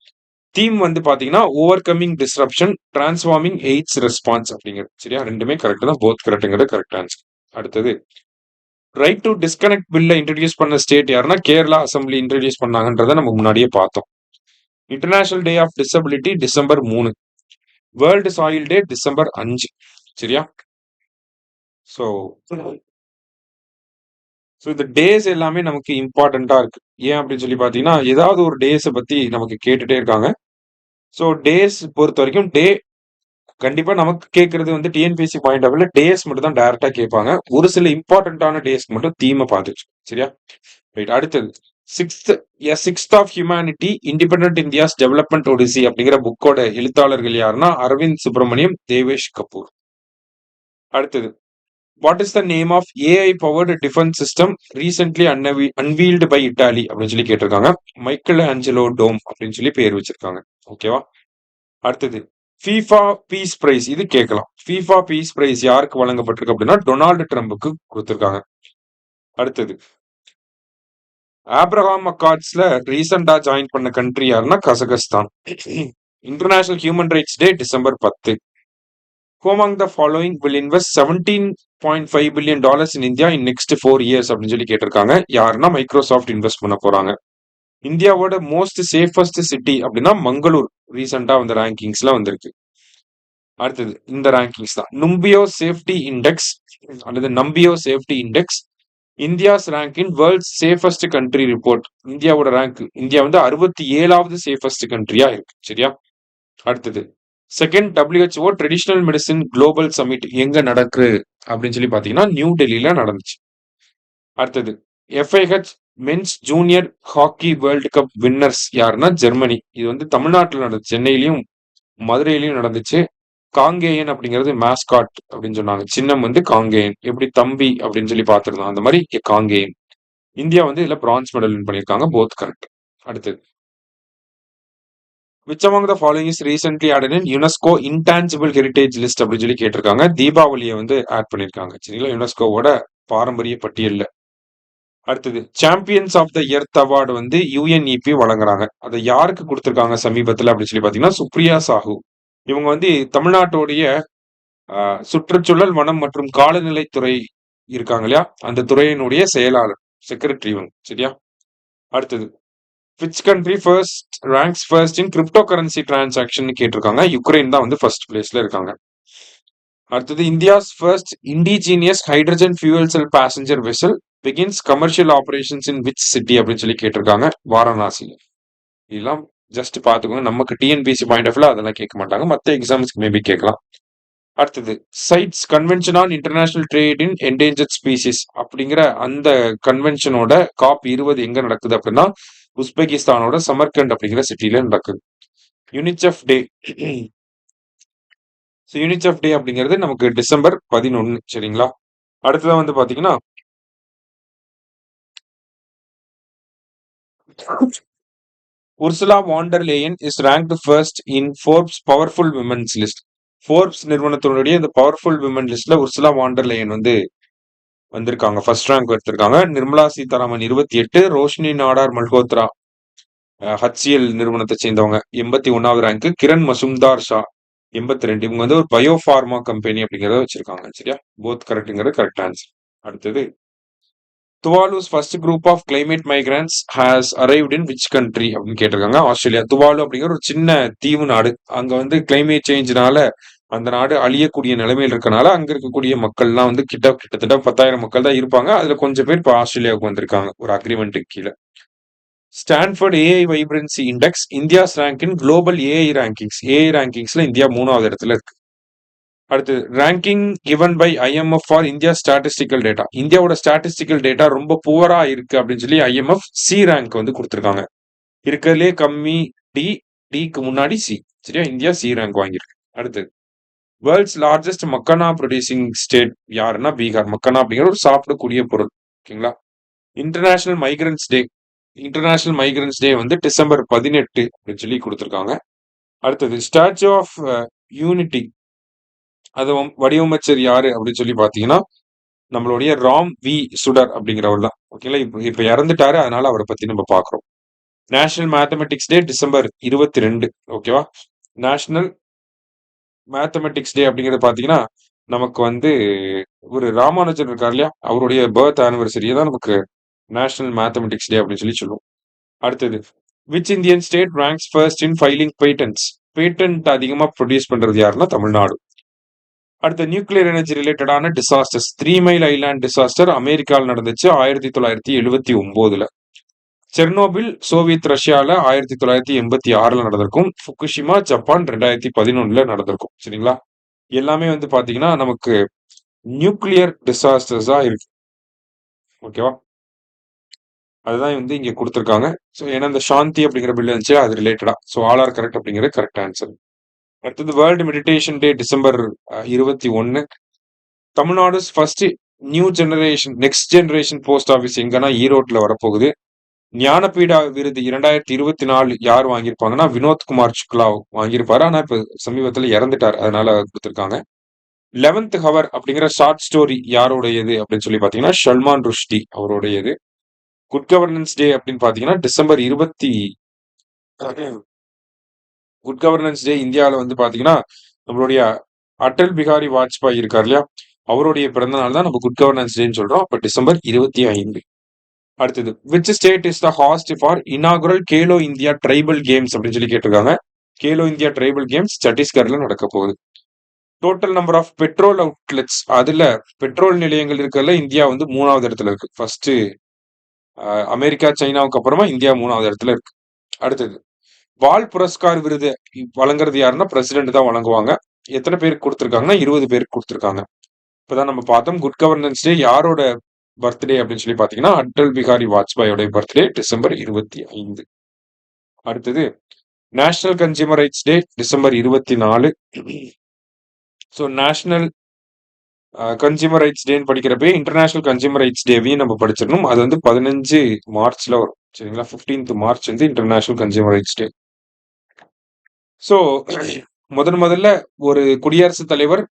தீம் வந்து பாத்தீங்கன்னா overcoming disruption transforming AIDS response அப்படிங்கிறது. சரியா? ரெண்டுமே கரெக்ட் தான். போத் கரெக்ட்ங்கிறது கரெக்ட் ஆன்சர். அடுத்தது, ரைட் டு டிஸ்கனெக்ட் பில்ல இன்ட்ரடியூஸ் பண்ண ஸ்டேட் யாருன்னா கேரளா அசம்பிளி இன்ட்ரடியூஸ் பண்ணாங்கன்றதை நம்ம முன்னாடியே பார்த்தோம். International day of disability December 3. World soil day December 5. சரியா? ஸோ இந்த டேஸ் எல்லாமே நமக்கு இம்பார்ட்டண்டா இருக்கு. ஏன் அப்படின்னு சொல்லி பாத்தீங்கன்னா, ஏதாவது ஒரு டேஸை பத்தி நமக்கு கேட்டுட்டே இருக்காங்க. ஸோ டேஸ் பொறுத்த வரைக்கும் கண்டிப்பா நமக்கு கேட்கறது வந்து டிஎன்பிஎஸ்சி பாயிண்ட் ஆஃப் வியூல டேஸ் மட்டும் தான் டைரக்டா கேட்பாங்க. ஒரு சில இம்பார்ட்டன்டான டேஸ்க்கு மட்டும் தீமை பார்த்துச்சு. சரியா? ரைட். அடுத்தது, sixth of humanity independent India's development odyssey அப்படிங்கிற புக்கோட எழுத்தாளர்கள் யாருன்னா அரவிந்த் சுப்பிரமணியம், தேவேஷ் கபூர். அடுத்தது, what is the name of AI powered defence system recently unveiled by Italy அப்படின்னு சொல்லி கேட்டிருக்காங்க. மைக்கேல் ஆஞ்சலோ டோம் அப்படின்னு சொல்லி பேர் வச்சிருக்காங்க. ஓகேவா? அடுத்தது, ஃபீஃபா பீஸ் பிரைஸ். இது கேட்கலாம். ஃபீஃபா பீஸ் பிரைஸ் யாருக்கு வழங்கப்பட்டிருக்கு அப்படின்னா டொனால்டு ட்ரம்புக்கு கொடுத்திருக்காங்க. அடுத்தது, ஆப்ரஹாம் அக்கார்ட்ஸ்ல ரீசெண்டா ஜாயின் பண்ண கண்ட்ரி யாருன்னா Kazakhstan. International human rights day December 10. Who among the following will invest $17.5 billion in India in next 4 years அப்படின்னு சொல்லி கேட்டிருக்காங்க. யாருன்னா மைக்ரோசாஃப்ட் இன்வெஸ்ட் பண்ண போறாங்க. இந்தியாவோட மோஸ்ட் சேஃபஸ்ட் சிட்டி அப்படின்னா மங்களூர் ரீசெண்டா வந்த ரேங்கிங்ஸ்ல வந்திருக்கு. அடுத்தது, இந்த ரேங்கிங்ஸ் தான் நம்பியோ சேஃப்டி இண்டெக்ஸ் அல்லது Numbeo safety index India's rank in world's safest country report. இந்தியாவோட ரேங்க், இந்தியா வந்து 67வது சேஃபஸ்ட் கண்ட்ரியா இருக்கு. சரியா? அடுத்தது, second WHO traditional medicine global summit எங்க நடக்கு அப்படின்னு சொல்லி பாத்தீங்கன்னா நியூ டெல்லியில நடந்துச்சு. அடுத்தது, FIH men's junior hockey world cup winners யாருன்னா ஜெர்மனி. இது வந்து தமிழ்நாட்டில் நடந்துச்சு, சென்னையிலயும் மதுரையிலயும் நடந்துச்சு. காங்கேயன் அப்படிங்கிறது மேஸ்காட் அப்படின்னு சொன்னாங்க. சின்னம் வந்து காங்கேயன், எப்படி தம்பி அப்படின்னு சொல்லி பார்த்திருந்தோம் அந்த மாதிரி காங்கேயன். இந்தியா வந்து இதுல பிரான்ஸ் மெடல் வின் பண்ணியிருக்காங்க. Both correct. அடுத்தது, which among the following is recently added in UNESCO intangible heritage list அப்படின்னு சொல்லி கேட்டிருக்காங்க. தீபாவளியை வந்து ஆட் பண்ணியிருக்காங்க சரிங்களா, யுனெஸ்கோவோட பாரம்பரிய பட்டியல்ல. அடுத்தது champions of the earth award வந்து யுஎன்இபி வழங்குறாங்க. அதை யாருக்கு கொடுத்திருக்காங்க சமீபத்துல அப்படின்னு சொல்லி பாத்தீங்கன்னா சுப்ரியா சாஹூ. இவங்க வந்து தமிழ்நாட்டுடைய சுற்றுச்சூழல் வனம் மற்றும் காலநிலை துறை இருக்காங்க இல்லையா, அந்த துறையினுடைய செயலாளர், செக்ரட்டரி இவங்க சரியா. அடுத்தது which country first ranks first in crypto currency transaction கேட்டிருக்காங்க. யுக்ரைன் தான் வந்து ஃபர்ஸ்ட் பிளேஸ்ல இருக்காங்க. அடுத்தது India's first indigenous hydrogen fuel cell passenger vessel begins commercial operations in which city அப்படின்னு சொல்லி கேட்டிருக்காங்க. வாரணாசியில். இதெல்லாம் ஜஸ்ட் பாத்துக்கோங்க, நமக்கு டிஎன்பிசி பாயிண்ட் ஆஃப் அதெல்லாம் கேட்க மாட்டாங்க, மற்ற எக்ஸாம்ஸ்க்கு மேபி கேட்கலாம். அடுத்தது CITES convention on international trade in endangered species அப்படிங்கிற அந்த கன்வென்ஷனோட COP 20 எங்க நடக்குது அப்படின்னா உஸ்பெகிஸ்தானோட சமர்கண்ட் அப்படிங்கிற சிட்டில நடக்குது. யூனிசெஃப் டே. யூனிசெஃப் டே அப்படிங்கிறது நமக்கு டிசம்பர் 11 சரிங்களா. அடுத்ததான் வந்து பாத்தீங்கன்னா Ursula van der Leyen is ranked first in Forbes powerful women's list. Forbes நிறுவனத்தினுடைய இந்த பவர்ஃபுல் விமன் லிஸ்ட்ல உர்சுலா வாண்டர் லேயன் வந்து வந்திருக்காங்க, ஃபர்ஸ்ட் ரேங்க் எடுத்திருக்காங்க. நிர்மலா சீதாராமன் 28, ரோஷினி நாடார் மல்ஹோத்ரா HCL நிறுவனத்தை சேர்ந்தவங்க 81வது ரேங்க், கிரண் மசும்தார் ஷா 82. இவங்க வந்து ஒரு பயோஃபார்மா கம்பெனி அப்படிங்கிறத வச்சிருக்காங்க சரியா. போத் கரெக்ட்ங்கிறது கரெக்ட் ஆன்சர். அடுத்தது Tuvalu's first group of climate migrants has arrived in which country அப்படின்னு கேட்டிருக்காங்க. ஆஸ்திரேலியா. துவாலு அப்படிங்கிற ஒரு சின்ன தீவு நாடு. அங்க வந்து கிளைமேட் சேஞ்சினால அந்த நாடு அழியக்கூடிய நிலைமையில் இருக்கனால அங்க இருக்கக்கூடிய மக்கள்லாம் வந்து கிட்டத்தட்ட 10,000 மக்கள் தான் இருப்பாங்க. அதுல கொஞ்சம் பேர் இப்போ ஆஸ்திரேலியாவுக்கு வந்திருக்காங்க ஒரு அக்ரிமெண்ட்டுக்கு கீழே. Stanford AI vibrancy index India's rank in global AI rankings. AI ரேங்கிங்ஸ்ல இந்தியா 3வது இடத்துல இருக்கு. அடுத்து ranking given by IMF for India statistical data. இந்தியாவோட ஸ்டாட்டிஸ்டிக்கல் டேட்டா ரொம்ப புவரா இருக்கு அப்படின்னு சொல்லி IMF சி ரேங்க் வந்து கொடுத்திருக்காங்க. இருக்கிறதுலே கம்மி டிக்கு முன்னாடி சி சரியா. இந்தியா சி ரேங்க் வாங்கியிருக்கு. அடுத்து world's largest makhana producing state யாருன்னா பீகார். மக்கானா அப்படிங்கிற ஒரு சாப்பிடக்கூடிய பொருள் ஓகேங்களா. இன்டர்நேஷனல் மைக்ரன்ஸ் டே. இன்டர்நேஷனல் மைக்ரன்ஸ் டே வந்து டிசம்பர் 18 அப்படின்னு சொல்லி கொடுத்திருக்காங்க. அடுத்தது ஸ்டாச்சு ஆஃப் யூனிட்டி அது வடிவமைச்சர் யாரு அப்படின்னு சொல்லி பாத்தீங்கன்னா நம்மளுடைய ராம் வி சுடர் அப்படிங்கிறவர் தான் ஓகேங்களா. இப்ப இறந்துட்டாரு, அதனால அவரை பத்தி நம்ம பாக்குறோம். நேஷனல் மேத்தமெட்டிக்ஸ் டே டிசம்பர் 22 ஓகேவா. நேஷனல் மேத்தமெட்டிக்ஸ் டே அப்படிங்கிறது பாத்தீங்கன்னா நமக்கு வந்து ஒரு ராமானுஜன் இருக்கார் இல்லையா, அவருடைய பர்த் ஆனிவர்சரியை தான் நமக்கு நேஷனல் மேத்தமெட்டிக்ஸ் டே அப்படின்னு சொல்லி சொல்லுவோம். அடுத்தது which Indian state ranks first in filing patents. Patent அதிகமா ப்ரொடியூஸ் பண்றது யாருன்னா தமிழ்நாடு. அடுத்த நியூக்ளியர் எனர்ஜி ரிலேட்டடான டிசாஸ்டர்ஸ். 3 மைல் ஐலாண்ட் டிசாஸ்டர் அமெரிக்காவில் நடந்துச்சு 1979ல. செர்னோபில் சோவியத் ரஷ்யால 1986ல நடந்திருக்கும். ஃபுகுஷிமா ஜப்பான் 2011ல நடந்திருக்கும் சரிங்களா. எல்லாமே வந்து பாத்தீங்கன்னா நமக்கு நியூக்ளியர் டிசாஸ்டர்ஸா இருக்கு ஓகேவா. அதுதான் வந்து இங்க கொடுத்திருக்காங்க. ஸோ ஏன்னா இந்த சாந்தி அப்படிங்கிற பில் இருந்துச்சு அது ரிலேட்டடா. ஸோ ஆல் ஆர் கரெக்ட் அப்படிங்கிறது கரெக்ட் ஆன்சர். அடுத்தது வேர்ல்டு மெடிடேஷன் டே December 21. Tamil Nadu first new generation next generation post office எங்கன்னா ஈரோட்ல வரப்போகுது. ஞானபீடா விருது 2024 யார் வாங்கியிருப்பாங்கன்னா வினோத்குமார் சுக்லா வாங்கியிருப்பாரு. ஆனா இப்ப சமீபத்துல இறந்துட்டார், அதனால கொடுத்திருக்காங்க. 11th ஹவர் அப்படிங்கிற ஷார்ட் ஸ்டோரி யாருடையது அப்படின்னு சொல்லி பாத்தீங்கன்னா சல்மான் ருஷ்டி அவருடையது. குட் கவர்னன்ஸ் டே அப்படின்னு பாத்தீங்கன்னா டிசம்பர் 20. குட் கவர்னன்ஸ் டே இந்தியாவில் வந்து பாத்தீங்கன்னா நம்மளுடைய அடல் பிகாரி வாஜ்பாய் இருக்கார் இல்லையா, அவருடைய பிறந்த நாள் தான் நம்ம குட் கவர்னன்ஸ் டேன்னு சொல்றோம். அப்ப டிசம்பர் 25. அடுத்தது which state is the host for inaugural Khelo India tribal games அப்படின்னு சொல்லி கேட்டிருக்காங்க. கேலோ இந்தியா ட்ரைபல் கேம்ஸ் சத்தீஸ்கர்ல நடக்க போகுது. Total number of petrol outlets, அதுல பெட்ரோல் நிலையங்கள் இருக்கிறதுல இந்தியா வந்து 3வது இடத்துல இருக்கு. ஃபர்ஸ்ட் அமெரிக்கா சைனாவுக்கு அப்புறமா இந்தியா 3வது இடத்துல இருக்கு. அடுத்தது பால் புரஸ்கார் விருது வழங்குறது யாருன்னா பிரசிடென்ட் தான் வழங்குவாங்க. எத்தனை பேருக்கு கொடுத்திருக்காங்கன்னா 20 பேருக்கு கொடுத்திருக்காங்க. இப்பதான் நம்ம பார்த்தோம் குட் கவர்னன்ஸ் டே யாரோட பர்த்டே அப்படின்னு சொல்லி பாத்தீங்கன்னா அடல் பிகாரி வாஜ்பாயோட பர்த்டே டிசம்பர் 25. அடுத்தது national consumer rights day December 24. So national consumer rights டேன்னு படிக்கிறப்ப இன்டர்நேஷனல் கன்சியூமர் ரைட்ஸ் டேவையும் நம்ம படிச்சிடணும். அது வந்து 15 மார்ச்ல வரும் சரிங்களா. 15th மார்ச் வந்து international consumer rights day. So முதல்ல ஒரு குடியரசுத் தலைவர்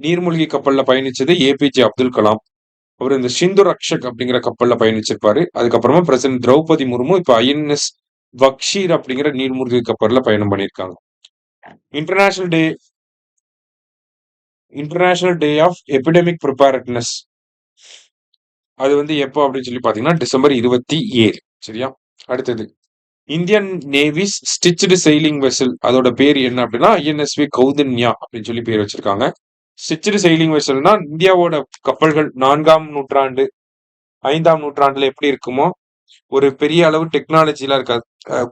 நீர்மூழ்கி கப்பல்ல பயணிச்சது ஏபிஜே அப்துல் கலாம். அவர் இந்த சிந்து ரக்ஷக் அப்படிங்கிற கப்பல்ல பயணிச்சிருப்பாரு. அதுக்கப்புறமா பிரசிடென்ட் திரௌபதி முர்மு இப்ப ஐஎன்எஸ் பக்ஷீர் அப்படிங்கிற நீர்மூழ்கி கப்பல்ல பயணம் பண்ணியிருக்காங்க. International day international day of epidemic preparedness அது வந்து எப்போ அப்படின்னு சொல்லி பாத்தீங்கன்னா டிசம்பர் 27. சரியா? அடுத்தது Indian navies stitched sailing vessel அதோட பேர் என்ன அப்படின்னா ஐஎன்எஸ்வி கௌதன்யா அப்படின்னு சொல்லி பேர் வச்சிருக்காங்க. ஸ்டிச்டு செயிலிங் வெசல்னா இந்தியாவோட கப்பல்கள் 4ஆம் நூற்றாண்டு 5ஆம் நூற்றாண்டுல எப்படி இருக்குமோ ஒரு பெரிய அளவு டெக்னாலஜி எல்லாம் இருக்காது.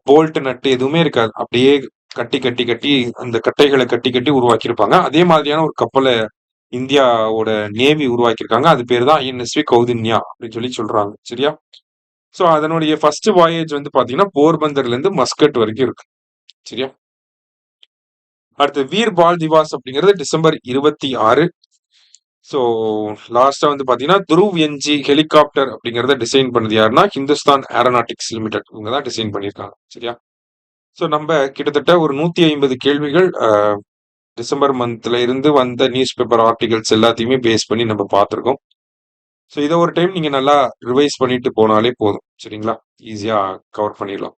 போல்ட் நட்டு எதுவுமே இருக்காது. அப்படியே கட்டி கட்டி கட்டி அந்த கட்டைகளை கட்டி கட்டி உருவாக்கியிருப்பாங்க. அதே மாதிரியான ஒரு கப்பலை இந்தியாவோட நேவி உருவாக்கியிருக்காங்க. அது பேர் தான் ஐஎன்எஸ்வி கௌதன்யா அப்படின்னு சொல்லி சொல்றாங்க. சரியா? சோ அதனுடைய ஃபர்ஸ்ட் வாயேஜ் வந்து பாத்தீங்கன்னா போர்பந்தர்ல இருந்து மஸ்கட் வரைக்கும் இருக்கு. சரியா? அடுத்து வீர் பால் திவாஸ் அப்படிங்கிறது டிசம்பர் 26. ஸோ லாஸ்டா வந்து பாத்தீங்கன்னா துருவ் என்ஜி ஹெலிகாப்டர் அப்படிங்கறத டிசைன் பண்ணது யாருன்னா ஹிந்துஸ்தான் ஏரோநாட்டிக்ஸ் லிமிடெட் இவங்க தான் டிசைன் பண்ணியிருக்காங்க. சரியா? ஸோ நம்ம கிட்டத்தட்ட ஒரு 150 கேள்விகள் டிசம்பர் மந்த்ல இருந்து வந்த நியூஸ் பேப்பர் ஆர்டிகல்ஸ் எல்லாத்தையுமே பேஸ் பண்ணி நம்ம பார்த்துருக்கோம். ஸோ இதை ஒரு டைம் நீங்க நல்லா ரிவைஸ் பண்ணிட்டு போனாலே போதும். சரிங்களா? ஈஸியா கவர் பண்ணிடலாம்.